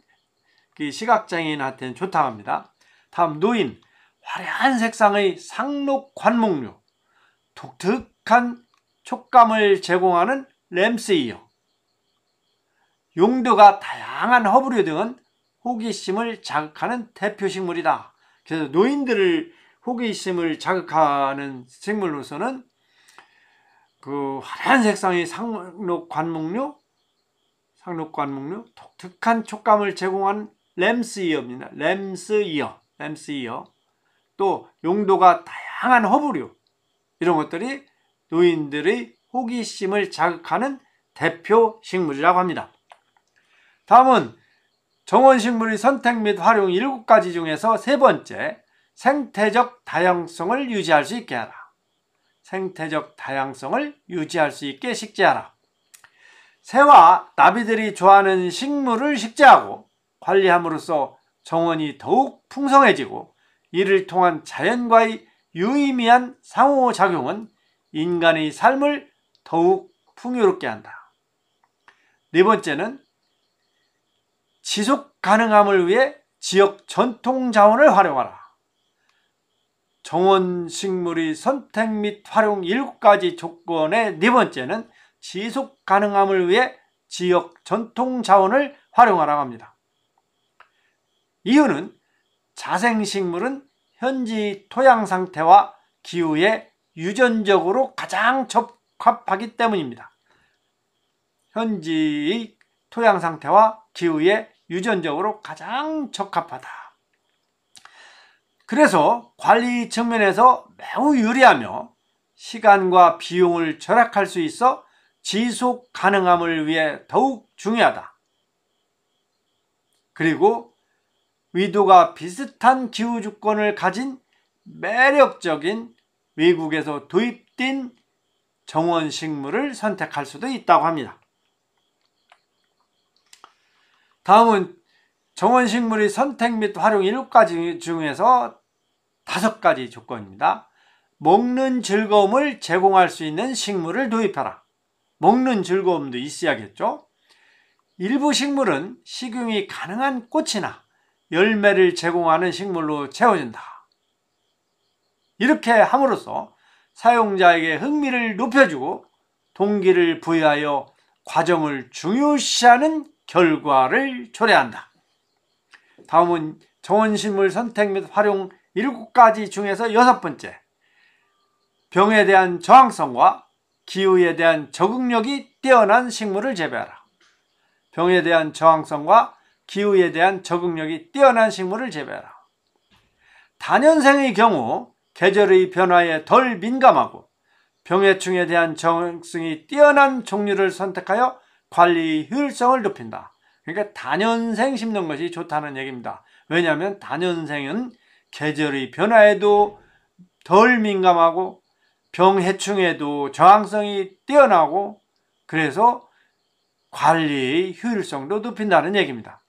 시각장애인한테는 좋다고 합니다. 다음, 노인. 화려한 색상의 상록 관목류, 독특한 촉감을 제공하는 램스이어, 용도가 다양한 허브류 등은 호기심을 자극하는 대표 식물이다. 그래서 노인들을 호기심을 자극하는 식물로서는 그 화려한 색상의 상록 관목류, 독특한 촉감을 제공하는 램스이어입니다. 램스이어. 또 용도가 다양한 허브류, 이런 것들이 노인들의 호기심을 자극하는 대표 식물이라고 합니다. 다음은 정원식물의 선택 및 활용 7가지 중에서 세 번째, 생태적 다양성을 유지할 수 있게 하라. 생태적 다양성을 유지할 수 있게 식재하라. 새와 나비들이 좋아하는 식물을 식재하고 관리함으로써 정원이 더욱 풍성해지고, 이를 통한 자연과의 유의미한 상호작용은 인간의 삶을 더욱 풍요롭게 한다. 네 번째는 지속 가능함을 위해 지역 전통 자원을 활용하라. 정원식물의 선택 및 활용 7가지 조건의 네 번째는 지속 가능함을 위해 지역 전통 자원을 활용하라고 합니다. 이유는 자생식물은 현지 토양 상태와 기후에 유전적으로 가장 적합하기 때문입니다. 현지의 토양 상태와 기후에 유전적으로 가장 적합하다. 그래서 관리 측면에서 매우 유리하며 시간과 비용을 절약할 수 있어 지속 가능함을 위해 더욱 중요하다. 그리고 위도가 비슷한 기후 조건을 가진 매력적인 외국에서 도입된 정원식물을 선택할 수도 있다고 합니다. 다음은 정원식물의 선택 및 활용 7가지 중에서 5가지 조건입니다. 먹는 즐거움을 제공할 수 있는 식물을 도입하라. 먹는 즐거움도 있어야겠죠. 일부 식물은 식용이 가능한 꽃이나 열매를 제공하는 식물로 채워진다. 이렇게 함으로써 사용자에게 흥미를 높여주고 동기를 부여하여 과정을 중요시하는 결과를 초래한다. 다음은 정원식물 선택 및 활용 7가지 중에서 6번째, 병에 대한 저항성과 기후에 대한 적응력이 뛰어난 식물을 재배하라. 병에 대한 저항성과 기후에 대한 적응력이 뛰어난 식물을 재배하라. 다년생의 경우 계절의 변화에 덜 민감하고 병해충에 대한 저항성이 뛰어난 종류를 선택하여 관리 효율성을 높인다. 그러니까 다년생 심는 것이 좋다는 얘기입니다. 왜냐하면 다년생은 계절의 변화에도 덜 민감하고 병해충에도 저항성이 뛰어나고, 그래서 관리의 효율성도 높인다는 얘기입니다.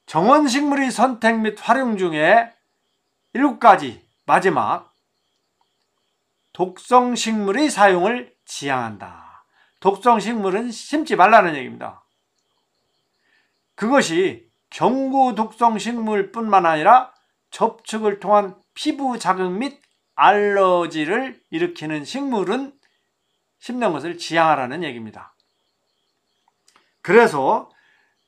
정원식물의 선택 및 활용 중에 7가지 마지막, 독성식물의 사용을 지양한다. 독성식물은 심지 말라는 얘기입니다. 그것이 경구 독성식물뿐만 아니라 접촉을 통한 피부 자극 및 알러지를 일으키는 식물은 심는 것을 지양하라는 얘기입니다. 그래서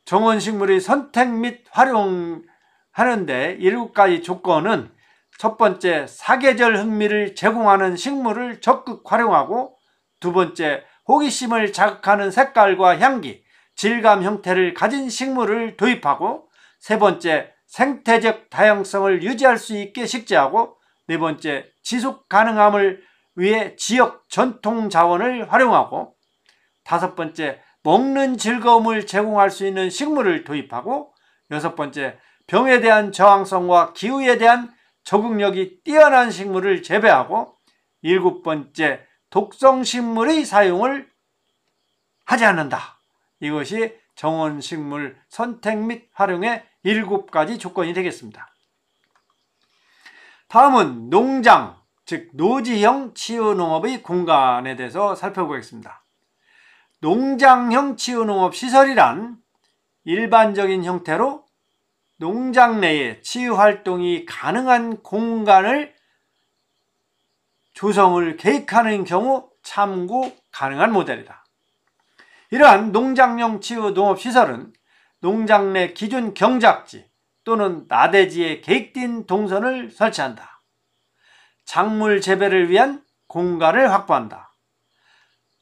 정원식물의 선택 및 활용하는데 7가지 조건은 첫 번째, 사계절 흥미를 제공하는 식물을 적극 활용하고, 두 번째, 호기심을 자극하는 색깔과 향기, 질감 형태를 가진 식물을 도입하고, 세 번째, 생태적 다양성을 유지할 수 있게 식재하고, 네 번째, 지속 가능함을 위해 지역 전통 자원을 활용하고, 다섯 번째, 먹는 즐거움을 제공할 수 있는 식물을 도입하고, 여섯 번째, 병에 대한 저항성과 기후에 대한 적응력이 뛰어난 식물을 재배하고, 일곱 번째, 독성식물의 사용을 하지 않는다. 이것이 정원식물 선택 및 활용의 7가지 조건이 되겠습니다. 다음은 농장, 즉 노지형 치유농업의 공간에 대해서 살펴보겠습니다. 농장형 치유농업 시설이란 일반적인 형태로 농장 내에 치유활동이 가능한 공간을 조성을 계획하는 경우 참고 가능한 모델이다. 이러한 농장형 치유농업시설은 농장 내 기존 경작지 또는 나대지에 계획된 동선을 설치한다. 작물 재배를 위한 공간을 확보한다.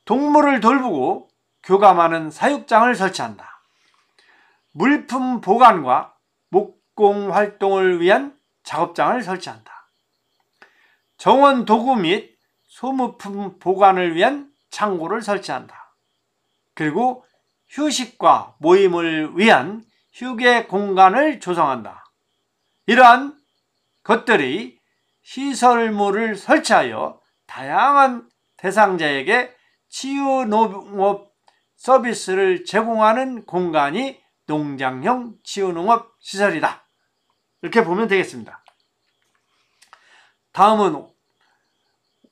동물을 돌보고 교감하는 사육장을 설치한다. 물품 보관과 목공 활동을 위한 작업장을 설치한다. 정원 도구 및 소모품 보관을 위한 창고를 설치한다. 그리고 휴식과 모임을 위한 휴게 공간을 조성한다. 이러한 것들이 시설물을 설치하여 다양한 대상자에게 치유농업 서비스를 제공하는 공간이 농장형 치유농업 시설이다. 이렇게 보면 되겠습니다. 다음은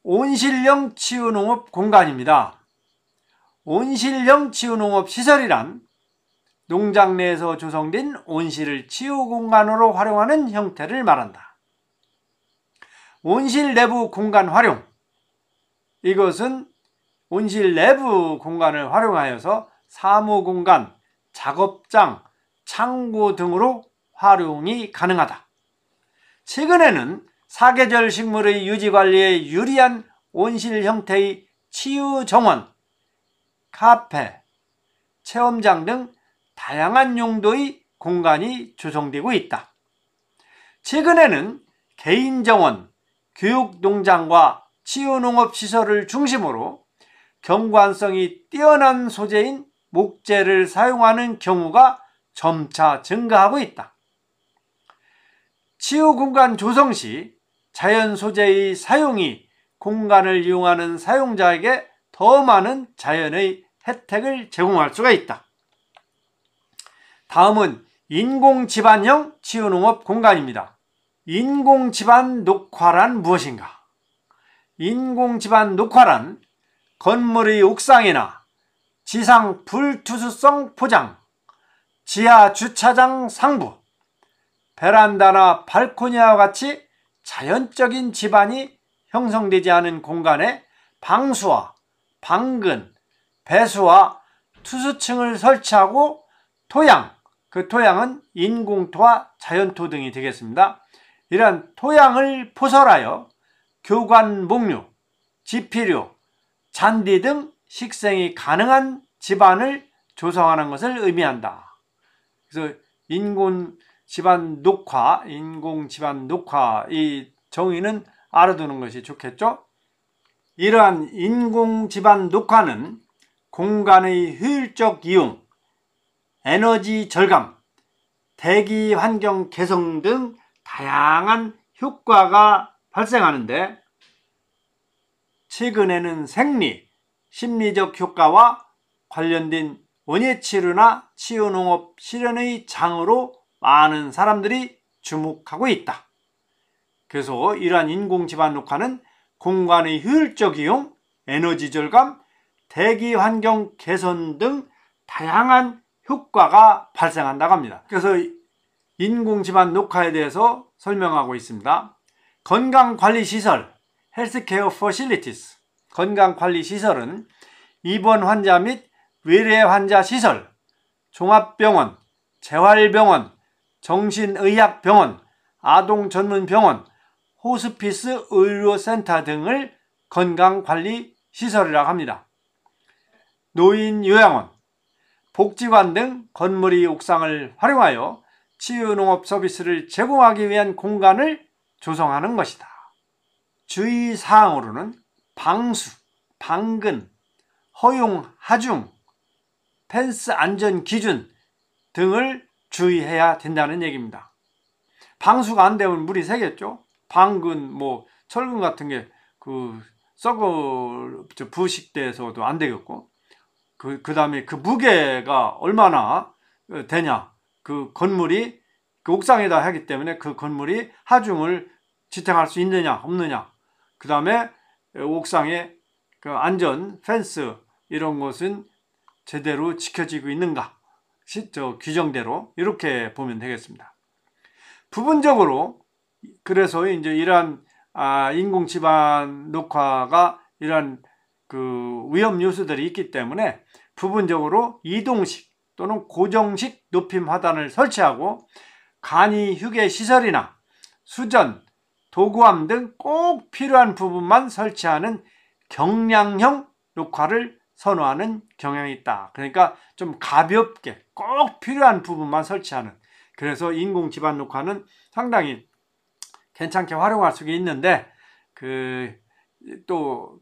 온실형 치유농업 공간입니다. 온실형 치유농업 시설이란 농장 내에서 조성된 온실을 치유공간으로 활용하는 형태를 말한다. 온실 내부 공간 활용, 이것은 온실 내부 공간을 활용하여서 사무공간, 작업장, 창고 등으로 활용이 가능하다. 최근에는 사계절 식물의 유지관리에 유리한 온실 형태의 치유정원, 카페, 체험장 등 다양한 용도의 공간이 조성되고 있다. 최근에는 개인정원, 교육농장과 치유농업시설을 중심으로 경관성이 뛰어난 소재인 목재를 사용하는 경우가 점차 증가하고 있다. 치유공간 조성 시 자연 소재의 사용이 공간을 이용하는 사용자에게 더 많은 자연의 혜택을 제공할 수가 있다. 다음은 인공지반형 치유농업 공간입니다. 인공지반 녹화란 무엇인가? 인공지반 녹화란 건물의 옥상이나 지상 불투수성 포장, 지하 주차장 상부, 베란다나 발코니와 같이 자연적인 지반이 형성되지 않은 공간에 방수와 방근, 배수와 투수층을 설치하고 토양, 그 토양은 인공토와 자연토 등이 되겠습니다. 이러한 토양을 포설하여 교관 목류, 지피류, 잔디 등 식생이 가능한 지반을 조성하는 것을 의미한다. 그래서 인공지반 녹화 이 정의는 알아두는 것이 좋겠죠. 이러한 인공지반 녹화는 공간의 효율적 이용, 에너지 절감, 대기 환경 개선 등 다양한 효과가 발생하는데, 최근에는 생리, 심리적 효과와 관련된 원예치료나 치유농업 실현의 장으로 많은 사람들이 주목하고 있다. 그래서 이러한 인공지반 녹화는 공간의 효율적 이용, 에너지 절감, 대기 환경 개선 등 다양한 효과가 발생한다고 합니다. 그래서 인공지반 녹화에 대해서 설명하고 있습니다. 건강관리시설, 헬스케어 퍼실리티스, 건강관리시설은 입원 환자 및 외래 환자 시설, 종합병원, 재활병원, 정신의학병원, 아동전문병원, 호스피스 의료센터 등을 건강관리시설이라고 합니다. 노인요양원, 복지관 등 건물의 옥상을 활용하여 치유농업 서비스를 제공하기 위한 공간을 조성하는 것이다. 주의사항으로는 방수, 방근, 허용, 하중, 펜스 안전 기준 등을 주의해야 된다는 얘기입니다. 방수가 안 되면 물이 새겠죠. 방근, 철근 같은 게 부식돼서도 안 되겠고, 그 다음에 그 무게가 얼마나 되냐. 그 건물이 그 옥상에다 하기 때문에 그 건물이 하중을 지탱할 수 있느냐 없느냐. 그 다음에 옥상에 그 안전 펜스 이런 것은 제대로 지켜지고 있는가, 규정대로 이렇게 보면 되겠습니다. 부분적으로 그래서 이제 이러한 인공 지반 녹화가 이러한 그 위험 요소들이 있기 때문에 부분적으로 이동식 또는 고정식 높임 하단을 설치하고 간이 휴게 시설이나 수전, 도구함 등 꼭 필요한 부분만 설치하는 경량형 녹화를 선호하는 경향이 있다. 그러니까 좀 가볍게 꼭 필요한 부분만 설치하는, 그래서 인공 지반 녹화는 상당히 괜찮게 활용할 수 있는데 또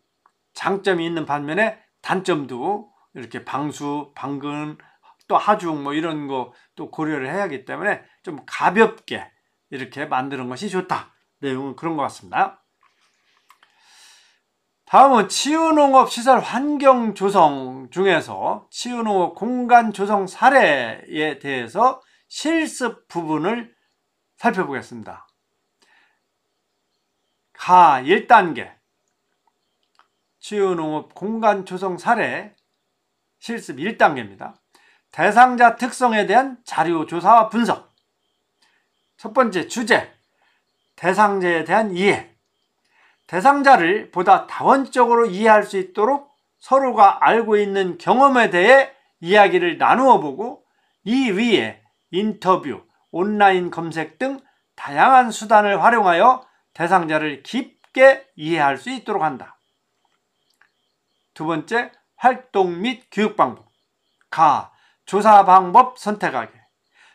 장점이 있는 반면에 단점도 이렇게 방수, 방근, 또 하중 이런 거 또 고려를 해야 하기 때문에 좀 가볍게 이렇게 만드는 것이 좋다. 내용은 그런 것 같습니다. 다음은 치유농업 시설 환경 조성 중에서 치유농업 공간 조성 사례에 대해서 실습 부분을 살펴보겠습니다. 가 1단계 치유농업 공간 조성 사례 실습 1단계입니다. 대상자 특성에 대한 자료 조사와 분석. 첫 번째 주제, 대상자에 대한 이해. 대상자를 보다 다원적으로 이해할 수 있도록 서로가 알고 있는 경험에 대해 이야기를 나누어 보고 이 위에 인터뷰, 온라인 검색 등 다양한 수단을 활용하여 대상자를 깊게 이해할 수 있도록 한다. 두 번째, 활동 및 교육 방법. 가, 조사 방법 선택하기.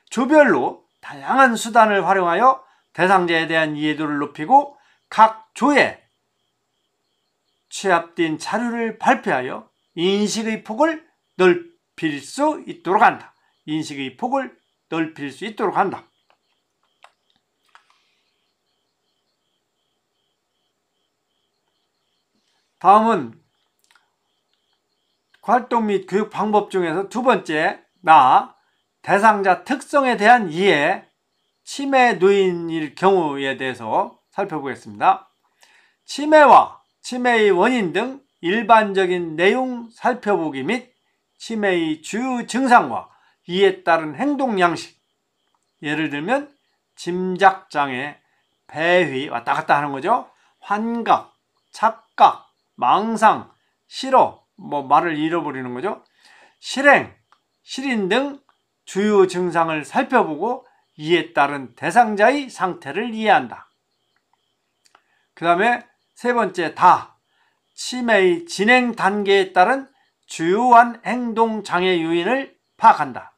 조별로 다양한 수단을 활용하여 대상자에 대한 이해도를 높이고 각 조에 취합된 자료를 발표하여 인식의 폭을 넓힐 수 있도록 한다. 인식의 폭을 넓힐 수 있도록 한다. 다음은 활동 및 교육 방법 중에서 두 번째, 대상자 특성에 대한 이해, 치매 노인일 경우에 대해서 살펴보겠습니다. 치매와 치매의 원인 등 일반적인 내용 살펴보기 및 치매의 주요 증상과 이에 따른 행동 양식. 예를 들면 짐작장애, 배회, 왔다 갔다 하는 거죠. 환각, 착각, 망상, 실어, 말을 잃어버리는 거죠. 실행, 실인 등 주요 증상을 살펴보고 이에 따른 대상자의 상태를 이해한다. 그 다음에 세 번째, 치매의 진행 단계에 따른 주요한 행동 장애 요인을 파악한다.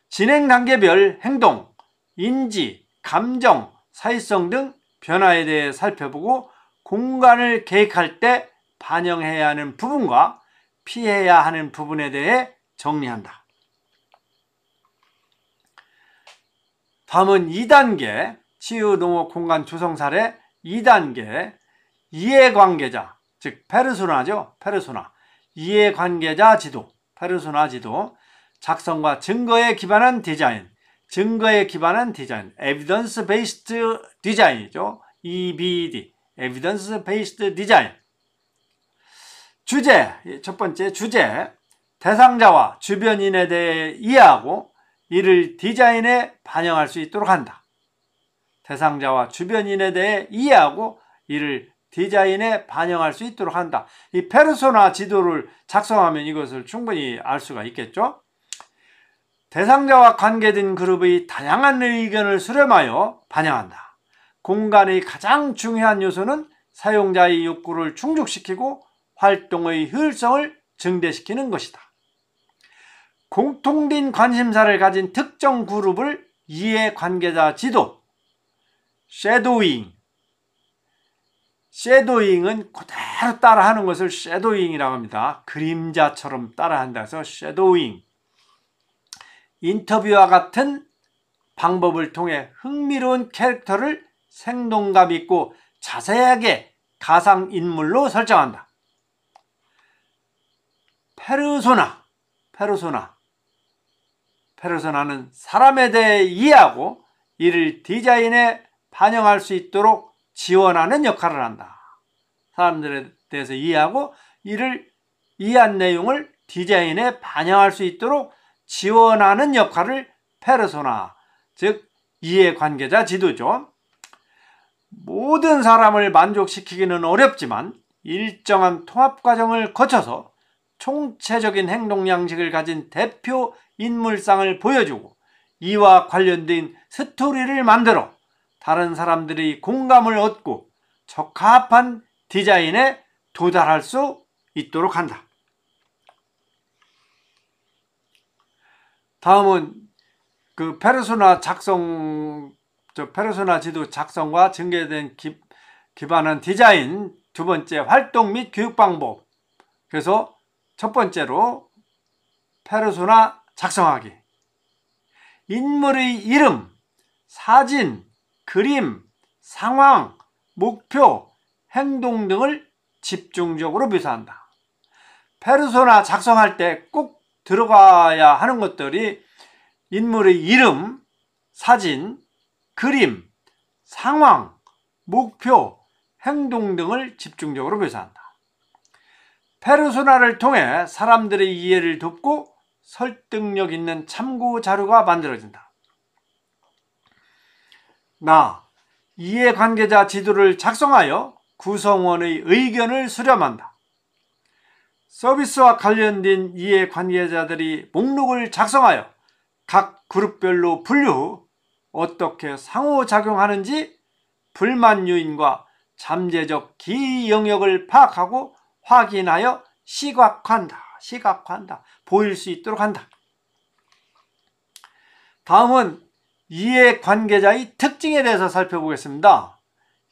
진행 단계별 행동, 인지, 감정, 사회성 등 변화에 대해 살펴보고 공간을 계획할 때 반영해야 하는 부분과 피해야 하는 부분에 대해 정리한다. 다음은 2단계 치유농업 공간 조성 사례 2단계 이해관계자, 즉 페르소나죠. 페르소나. 이해관계자 지도, 페르소나 지도. 작성과 증거에 기반한 디자인, 증거에 기반한 디자인, 에비던스 베이스드 디자인이죠. EBD, 에비던스 베이스드 디자인. 주제, 첫 번째 주제, 대상자와 주변인에 대해 이해하고 이를 디자인에 반영할 수 있도록 한다. 대상자와 주변인에 대해 이해하고 이를 디자인에 반영할 수 있도록 한다. 이 페르소나 지도를 작성하면 이것을 충분히 알 수가 있겠죠. 대상자와 관계된 그룹의 다양한 의견을 수렴하여 반영한다. 공간의 가장 중요한 요소는 사용자의 욕구를 충족시키고 활동의 효율성을 증대시키는 것이다. 공통된 관심사를 가진 특정 그룹을 이해관계자 지도, 쉐도잉은 그대로 따라하는 것을 쉐도잉이라고 합니다. 그림자처럼 따라한다 해서 쉐도잉. 인터뷰와 같은 방법을 통해 흥미로운 캐릭터를 생동감 있고 자세하게 가상인물로 설정한다. 페르소나는 사람에 대해 이해하고 이를 디자인에 반영할 수 있도록 지원하는 역할을 한다. 사람들에 대해서 이해하고 이를 이해한 내용을 디자인에 반영할 수 있도록 지원하는 역할을 페르소나, 즉 이해관계자 지도죠. 모든 사람을 만족시키기는 어렵지만 일정한 통합 과정을 거쳐서 총체적인 행동 양식을 가진 대표 인물상을 보여주고 이와 관련된 스토리를 만들어 다른 사람들이 공감을 얻고 적합한 디자인에 도달할 수 있도록 한다. 다음은 그 페르소나 지도 작성과 전개된 기반한 디자인, 두 번째 활동 및 교육 방법. 그래서 첫 번째로 페르소나 작성하기. 인물의 이름, 사진, 그림, 상황, 목표, 행동 등을 집중적으로 묘사한다. 페르소나 작성할 때 꼭 들어가야 하는 것들이 인물의 이름, 사진, 그림, 상황, 목표, 행동 등을 집중적으로 묘사한다. 페르소나를 통해 사람들의 이해를 돕고 설득력 있는 참고 자료가 만들어진다. 이해관계자 지도를 작성하여 구성원의 의견을 수렴한다. 서비스와 관련된 이해관계자들이 목록을 작성하여 각 그룹별로 분류 후 어떻게 상호작용하는지 불만 요인과 잠재적 기여 영역을 파악하고 확인하여 시각화한다. 보일 수 있도록 한다. 다음은 이해관계자의 특징에 대해서 살펴보겠습니다.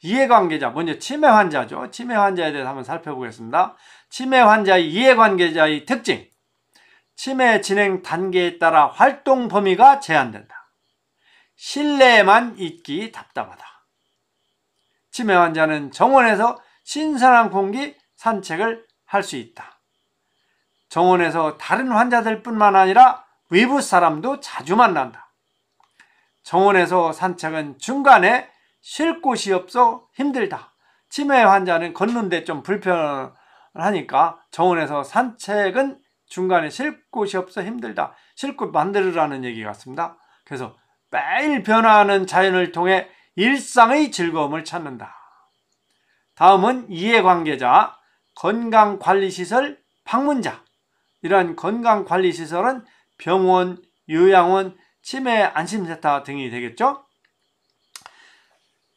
이해관계자, 먼저 치매 환자죠. 치매 환자에 대해서 한번 살펴보겠습니다. 치매 환자의 이해관계자의 특징. 치매 진행 단계에 따라 활동 범위가 제한된다. 실내에만 있기 답답하다. 치매 환자는 정원에서 신선한 공기 산책을 할 수 있다. 정원에서 다른 환자들 뿐만 아니라 외부 사람도 자주 만난다. 정원에서 산책은 중간에 쉴 곳이 없어 힘들다. 치매 환자는 걷는데 좀 불편하니까 정원에서 산책은 중간에 쉴 곳이 없어 힘들다. 쉴 곳 만들으라는 얘기 같습니다. 그래서 매일 변화하는 자연을 통해 일상의 즐거움을 찾는다. 다음은 이해관계자, 건강관리시설 방문자. 이러한 건강관리시설은 병원, 요양원, 치매 안심센터 등이 되겠죠.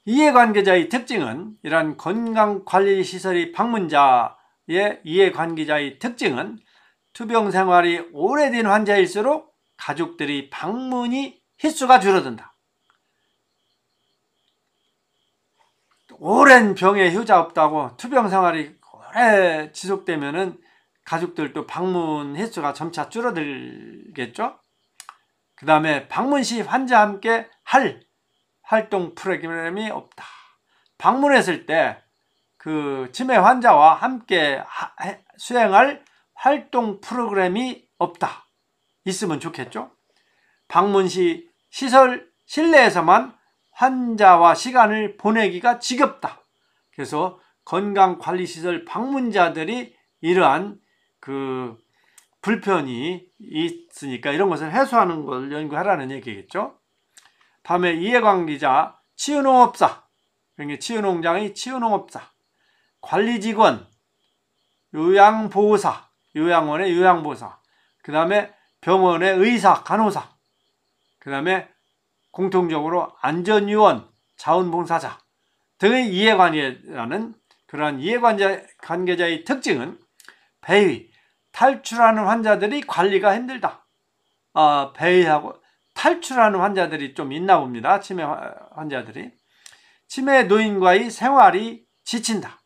이해관계자의 특징은 이러한 건강관리시설의 방문자의 이해관계자의 특징은 투병생활이 오래된 환자일수록 가족들이 방문이 횟수가 줄어든다. 오랜 병에 효자 없다고 투병생활이 오래 지속되면은 가족들도 방문 횟수가 점차 줄어들겠죠. 그 다음에 방문 시 환자와 함께 할 활동 프로그램이 없다. 방문했을 때 그 치매 환자와 함께 수행할 활동 프로그램이 없다. 있으면 좋겠죠. 방문 시 시설 실내에서만 환자와 시간을 보내기가 지겹다. 그래서 건강관리시설 방문자들이 이러한 그 불편이 있으니까 이런 것을 해소하는 걸 연구하라는 얘기겠죠. 다음에 이해관계자, 치유농업사, 그러니까 치유농장의 치유농업사, 관리직원, 요양보호사, 요양원의 요양보호사, 그 다음에 병원의 의사, 간호사, 그 다음에 공통적으로 안전요원, 자원봉사자 등의 이해관계자는 그러한 이해관계자의 특징은 배위, 탈출하는 환자들이 관리가 힘들다. 배위하고 탈출하는 환자들이 좀 있나 봅니다. 치매 환자들이. 치매 노인과의 생활이 지친다.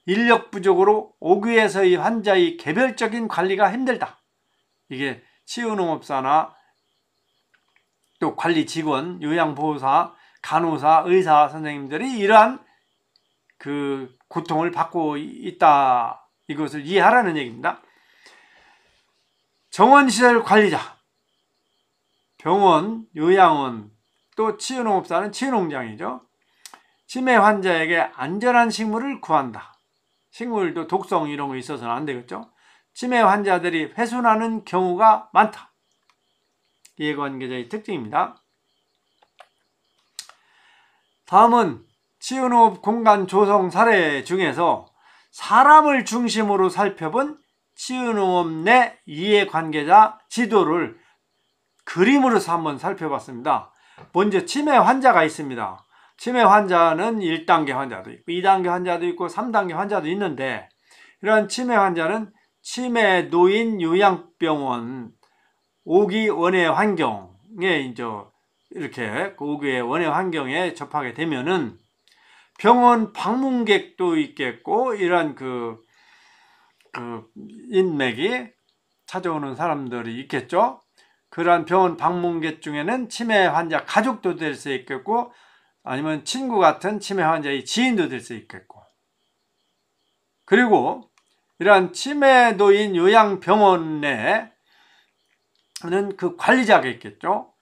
인력 부족으로 오귀에서의 환자의 개별적인 관리가 힘들다. 이게 치유농업사나 또 관리 직원, 요양보호사, 간호사, 의사 선생님들이 이러한 그 고통을 받고 있다. 이것을 이해하라는 얘기입니다. 정원시설 관리자, 병원, 요양원, 또 치유농업사는 치유농장이죠. 치매 환자에게 안전한 식물을 구한다. 식물도 독성 이런 거 있어서는 안 되겠죠. 치매 환자들이 훼손하는 경우가 많다. 이해관계자의 특징입니다. 다음은 치유농업 공간 조성 사례 중에서 사람을 중심으로 살펴본 치유농업 내 이해관계자 지도를 그림으로서 한번 살펴봤습니다. 먼저 치매 환자가 있습니다. 치매 환자는 1단계 환자도 있고 2단계 환자도 있고 3단계 환자도 있는데, 이런 치매 환자는 치매 노인 요양병원 5기 원예 환경에 이제 이렇게 5기의 원예 환경에 접하게 되면은 병원 방문객도 있겠고, 이런 그 인맥이 찾아오는 사람들이 있겠죠. 그러한 병원 방문객 중에는 치매 환자 가족도 될 수 있겠고, 아니면 친구 같은 치매 환자의 지인도 될 수 있겠고, 그리고 이러한 치매 노인 요양병원 내에는 그 관리자가 있겠죠.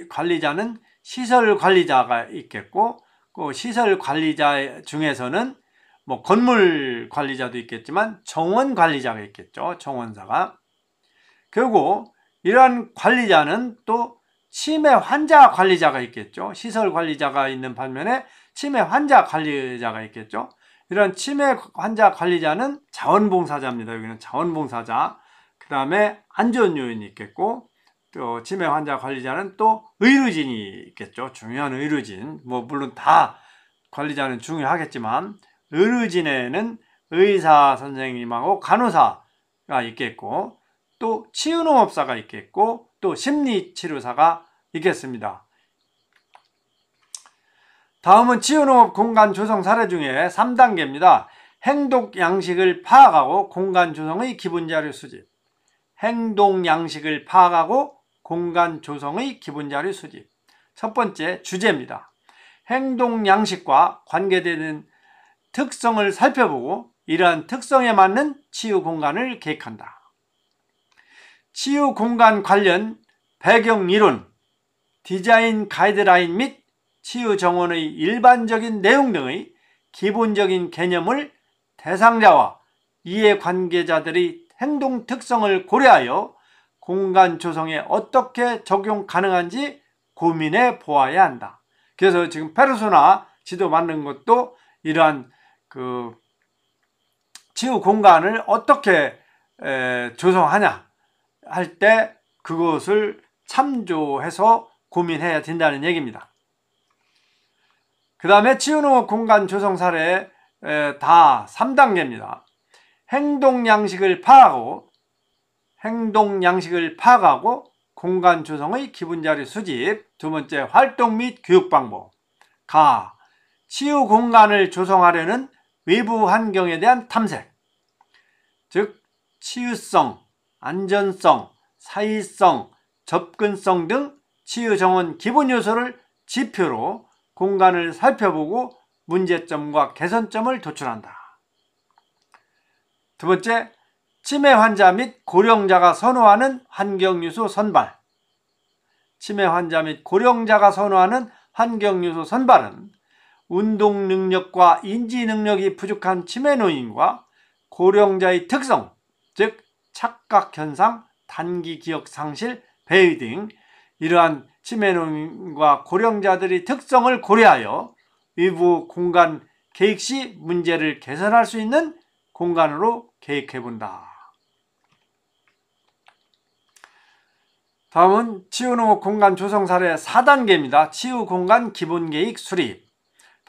관리자는 시설 관리자가 있겠고, 그 시설 관리자 중에서는 뭐 건물 관리자도 있겠지만 정원 관리자가 있겠죠. 정원사가. 그리고 이러한 관리자는 또 치매 환자 관리자가 있겠죠. 시설 관리자가 있는 반면에 치매 환자 관리자가 있겠죠. 이런 치매 환자 관리자는 자원봉사자입니다. 여기는 자원봉사자. 그 다음에 안전요인이 있겠고, 또 치매 환자 관리자는 또 의료진이 있겠죠. 중요한 의료진. 뭐 물론 다 관리자는 중요하겠지만 의료진에는 의사 선생님하고 간호사가 있겠고, 또 치유농업사가 있겠고, 또 심리치료사가 있겠습니다. 다음은 치유농업 공간 조성 사례 중에 3단계입니다. 행동 양식을 파악하고 공간 조성의 기본 자료 수집. 행동 양식을 파악하고 공간 조성의 기본 자료 수집. 첫 번째 주제입니다. 행동 양식과 관계되는 특성을 살펴보고 이러한 특성에 맞는 치유 공간을 계획한다. 치유 공간 관련 배경 이론, 디자인 가이드라인 및 치유 정원의 일반적인 내용 등의 기본적인 개념을 대상자와 이해관계자들의 행동 특성을 고려하여 공간 조성에 어떻게 적용 가능한지 고민해 보아야 한다. 그래서 지금 페르소나 지도 만든 것도 이러한 그 치유 공간을 어떻게 조성하냐 할 때 그것을 참조해서 고민해야 된다는 얘기입니다. 그 다음에 치유농업 공간 조성 사례 다 3단계입니다. 행동 양식을 파악하고 공간 조성의 기본 자료 수집. 두 번째, 활동 및 교육 방법. 치유 공간을 조성하려는 외부 환경에 대한 탐색. 즉 치유성, 안전성, 사이성, 접근성 등 치유 정원 기본 요소를 지표로 공간을 살펴보고 문제점과 개선점을 도출한다. 두 번째, 치매 환자 및 고령자가 선호하는 환경 요소 선발. 치매 환자 및 고령자가 선호하는 환경 요소 선발은 운동 능력과 인지 능력이 부족한 치매 노인과 고령자의 특성, 즉 착각 현상, 단기 기억 상실, 배의 등 이러한 치매 노인과 고령자들의 특성을 고려하여 외부 공간 계획 시 문제를 개선할 수 있는 공간으로 계획해 본다. 다음은 치유농업 공간 조성 사례 4단계입니다. 치유 공간 기본 계획 수립.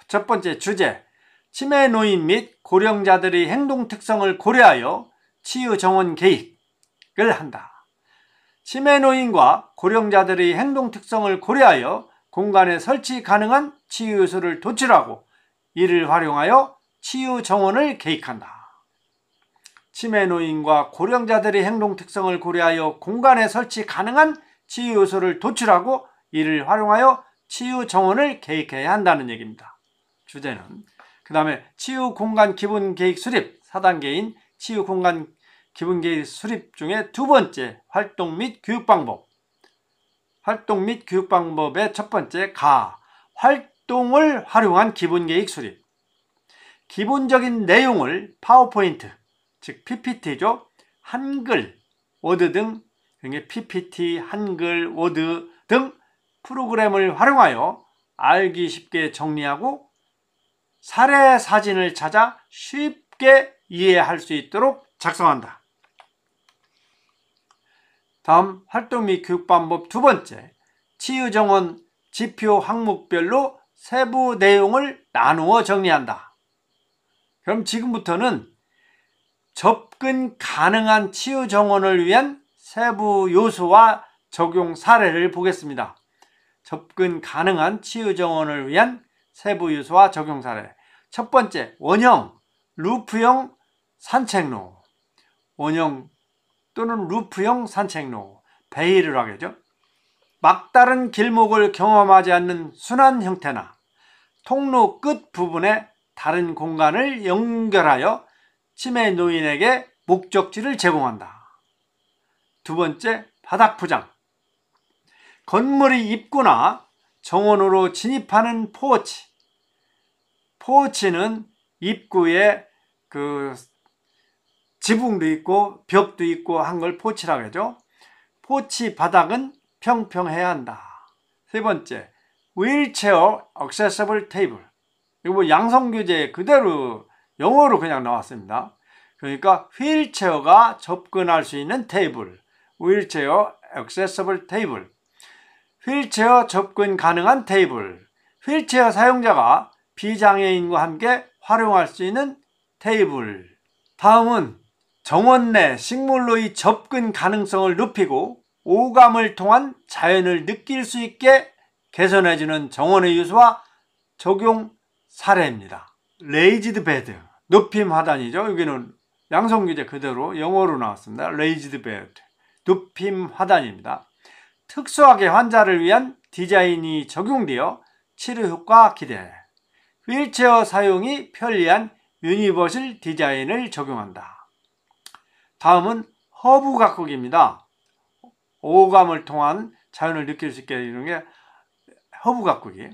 첫 번째 주제, 치매 노인 및 고령자들의 행동 특성을 고려하여 치유 정원 계획을 한다. 치매 노인과 고령자들의 행동 특성을 고려하여 공간에 설치 가능한 치유 요소를 도출하고 이를 활용하여 치유 정원을 계획한다. 치매 노인과 고령자들의 행동 특성을 고려하여 공간에 설치 가능한 치유 요소를 도출하고 이를 활용하여 치유 정원을 계획해야 한다는 얘기입니다. 주제는. 그 다음에 치유 공간 기본 계획 수립 4단계인 치유 공간 기본 계획 수립 중에 두 번째, 활동 및 교육 방법. 활동 및 교육 방법의 첫 번째, 활동을 활용한 기본 계획 수립. 기본적인 내용을 파워포인트, 즉 PPT죠. 한글, 워드 등 PPT, 한글, 워드 등 프로그램을 활용하여 알기 쉽게 정리하고 사례 사진을 찾아 쉽게 이해할 수 있도록 작성한다. 다음 활동 및 교육 방법 두 번째, 치유 정원 지표 항목별로 세부 내용을 나누어 정리한다. 그럼 지금부터는 접근 가능한 치유 정원을 위한 세부 요소와 적용 사례를 보겠습니다. 접근 가능한 치유 정원을 위한 세부 요소와 적용 사례. 첫 번째, 원형, 루프형 산책로. 원형 또는 루프형 산책로, 베일을 하겠죠. 막다른 길목을 경험하지 않는 순환 형태나 통로 끝 부분에 다른 공간을 연결하여 치매 노인에게 목적지를 제공한다. 두 번째, 바닥 포장. 건물의 입구나 정원으로 진입하는 포치. 포치는 입구에 지붕도 있고 벽도 있고 한 걸 포치라고 하죠. 포치 바닥은 평평해야 한다. 세 번째, 휠체어 액세서블 테이블. 이거 뭐 양성교재 그대로 영어로 그냥 나왔습니다. 그러니까 휠체어가 접근할 수 있는 테이블, 휠체어 액세서블 테이블. 휠체어 접근 가능한 테이블. 휠체어 사용자가 비장애인과 함께 활용할 수 있는 테이블. 다음은 정원 내 식물로의 접근 가능성을 높이고 오감을 통한 자연을 느낄 수 있게 개선해주는 정원의 요소와 적용 사례입니다. 레이지드 베드, 높임 하단이죠. 여기는 양성교재 그대로 영어로 나왔습니다. 레이지드 베드, 높임 하단입니다. 특수하게 환자를 위한 디자인이 적용되어 치료 효과 기대. 휠체어 사용이 편리한 유니버설 디자인을 적용한다. 다음은 허브 가꾸기입니다. 오감을 통한 자연을 느낄 수 있게 이런 게 허브 가꾸기.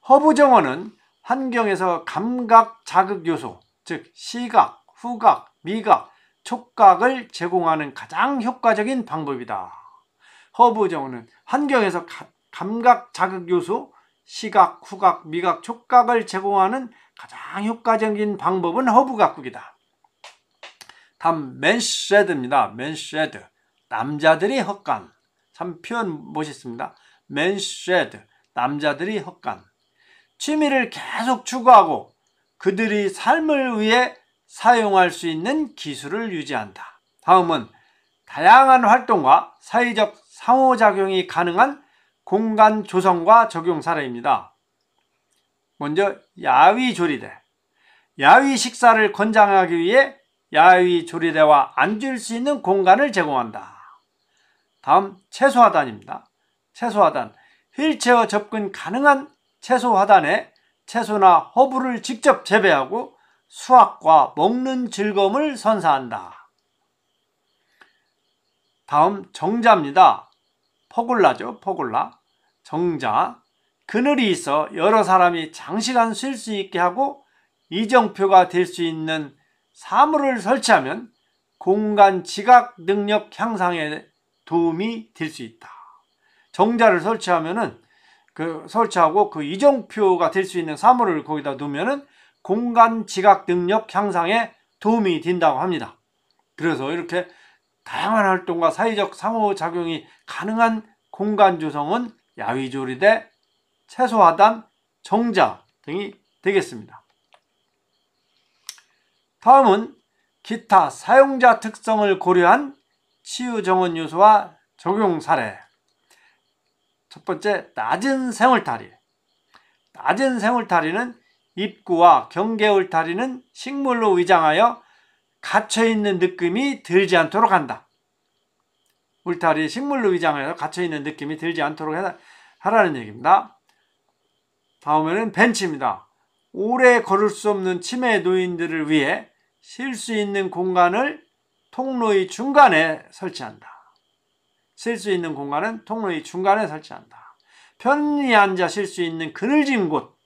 허브 정원은 환경에서 감각 자극 요소, 즉 시각, 후각, 미각, 촉각을 제공하는 가장 효과적인 방법이다. 허브 정원은 환경에서 감각 자극 요소, 시각, 후각, 미각, 촉각을 제공하는 가장 효과적인 방법은 허브 가꾸기다. 다음 맨쉐드입니다. 맨쉐드, 남자들이 헛간. 참 표현 멋있습니다. 맨쉐드, 남자들이 헛간. 취미를 계속 추구하고 그들이 삶을 위해 사용할 수 있는 기술을 유지한다. 다음은 다양한 활동과 사회적 상호작용이 가능한 공간 조성과 적용 사례입니다. 먼저 야위 조리대. 야위 식사를 권장하기 위해 야위 조리대와 앉을 수 있는 공간을 제공한다. 다음 채소 하단입니다. 채소 하단. 휠체어 접근 가능한 채소 하단에 채소나 허브를 직접 재배하고 수확과 먹는 즐거움을 선사한다. 다음 정자입니다. 퍼골라죠. 퍼골라. 정자. 그늘이 있어 여러 사람이 장시간 쉴 수 있게 하고 이정표가 될 수 있는 사물을 설치하면 공간 지각 능력 향상에 도움이 될 수 있다. 정자를 설치하면은 설치하고 그 이정표가 될 수 있는 사물을 거기다 두면은 공간 지각 능력 향상에 도움이 된다고 합니다. 그래서 이렇게 다양한 활동과 사회적 상호작용이 가능한 공간 조성은 야위조리대, 채소하단, 정자 등이 되겠습니다. 다음은 기타 사용자 특성을 고려한 치유 정원 요소와 적용 사례. 첫 번째, 낮은 생울타리. 낮은 생울타리는 입구와 경계 울타리는 식물로 위장하여 갇혀있는 느낌이 들지 않도록 한다. 울타리 식물로 위장하여 갇혀있는 느낌이 들지 않도록 하라는 얘기입니다. 다음에는 벤치입니다. 오래 걸을 수 없는 치매 노인들을 위해 쉴 수 있는 공간을 통로의 중간에 설치한다. 쉴 수 있는 공간은 통로의 중간에 설치한다. 편히 앉아 쉴 수 있는 그늘진 곳,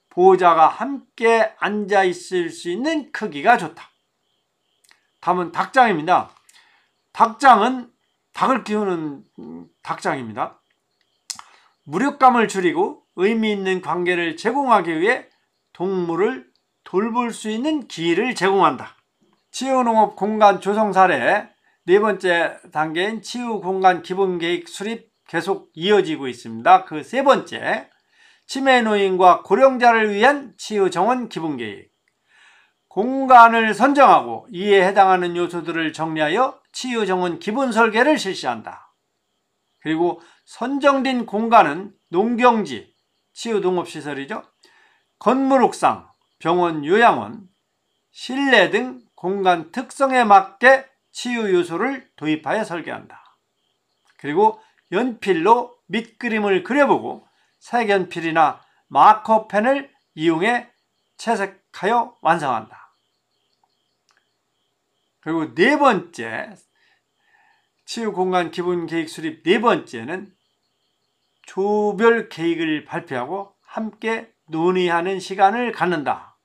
보호자가 함께 앉아 있을 수 있는 크기가 좋다. 다음은 닭장입니다. 닭장은 닭을 키우는 닭장입니다. 무력감을 줄이고 의미 있는 관계를 제공하기 위해 동물을 돌볼 수 있는 기회를 제공한다. 치유농업 공간 조성 사례 네 번째 단계인 치유공간 기본계획 수립 계속 이어지고 있습니다. 그 세 번째, 치매 노인과 고령자를 위한 치유정원 기본계획. 공간을 선정하고 이에 해당하는 요소들을 정리하여 치유정원 기본 설계를 실시한다. 그리고 선정된 공간은 농경지, 치유농업시설이죠. 건물 옥상, 병원 요양원, 실내 등 공간 특성에 맞게 치유 요소를 도입하여 설계한다. 그리고 연필로 밑그림을 그려보고 색연필이나 마커펜을 이용해 채색하여 완성한다. 그리고 네 번째, 치유공간 기본계획 수립 네 번째는 조별 계획을 발표하고 함께 논의하는 시간을 갖는다.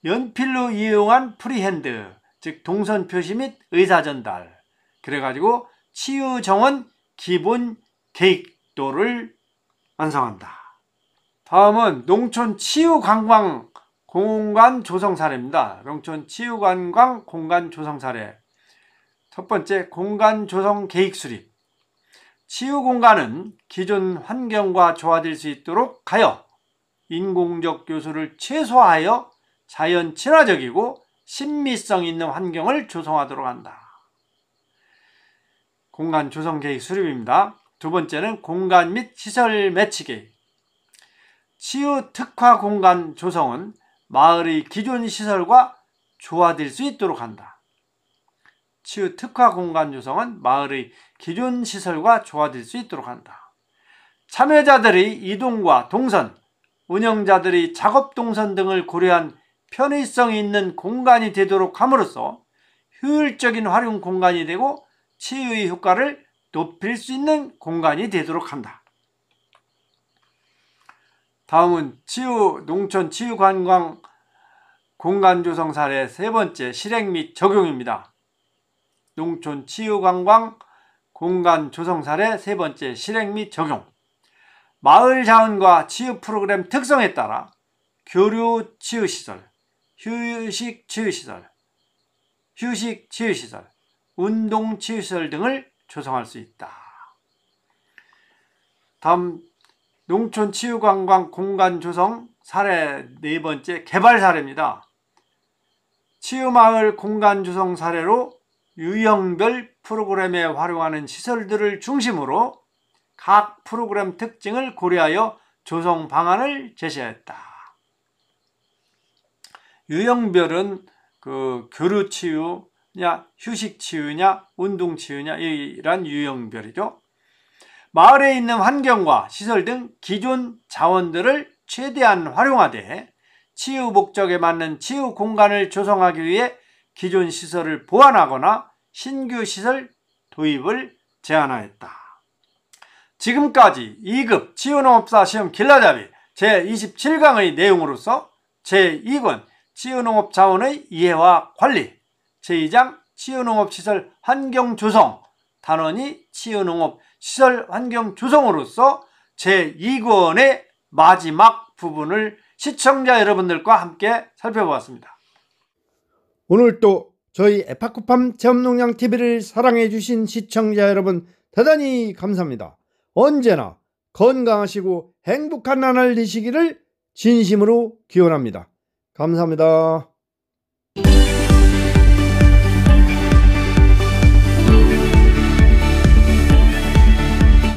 연필로 이용한 프리핸드, 즉 동선 표시 및 의사 전달, 그래가지고 치유 정원 기본 계획도를 완성한다. 다음은 농촌 치유 관광 공간 조성 사례입니다. 농촌 치유 관광 공간 조성 사례. 첫 번째, 공간 조성 계획 수립. 치유 공간은 기존 환경과 조화될 수 있도록 하여 인공적 요소를 최소화하여 자연 친화적이고 신미성 있는 환경을 조성하도록 한다. 공간 조성 계획 수립입니다. 두 번째는 공간 및 시설 매치 계획. 치유 특화 공간 조성은 마을의 기존 시설과 조화될 수 있도록 한다. 치유 특화 공간 조성은 마을의 기존 시설과 조화될 수 있도록 한다. 참여자들의 이동과 동선, 운영자들의 작업 동선 등을 고려한 편의성이 있는 공간이 되도록 함으로써 효율적인 활용 공간이 되고 치유의 효과를 높일 수 있는 공간이 되도록 한다. 다음은 농촌 치유관광 공간 조성 사례 세 번째, 실행 및 적용입니다. 농촌 치유관광 공간 조성 사례 세 번째, 실행 및 적용. 마을 자원과 치유 프로그램 특성에 따라 교류 치유시설, 휴식 치유시설, 운동 치유시설 등을 조성할 수 있다. 다음 농촌 치유관광 공간 조성 사례 네 번째, 개발 사례입니다. 치유마을 공간 조성 사례로 유형별 프로그램에 활용하는 시설들을 중심으로 각 프로그램 특징을 고려하여 조성 방안을 제시했다. 유형별은 교류 치유냐, 휴식 치유냐, 운동 치유냐, 이런 유형별이죠. 마을에 있는 환경과 시설 등 기존 자원들을 최대한 활용하되 치유 목적에 맞는 치유 공간을 조성하기 위해 기존 시설을 보완하거나 신규 시설 도입을 제한하였다. 지금까지 2급 치유농업사 시험 길라잡이 제27강의 내용으로서 제2권 치유농업 자원의 이해와 관리, 제2장 치유농업시설 환경조성, 단원이 치유농업 시설 환경 조성으로서 제2권의 마지막 부분을 시청자 여러분들과 함께 살펴보았습니다. 오늘 또 저희 에파쿠팜 체험농장TV를 사랑해주신 시청자 여러분 대단히 감사합니다. 언제나 건강하시고 행복한 나날 되시기를 진심으로 기원합니다. 감사합니다.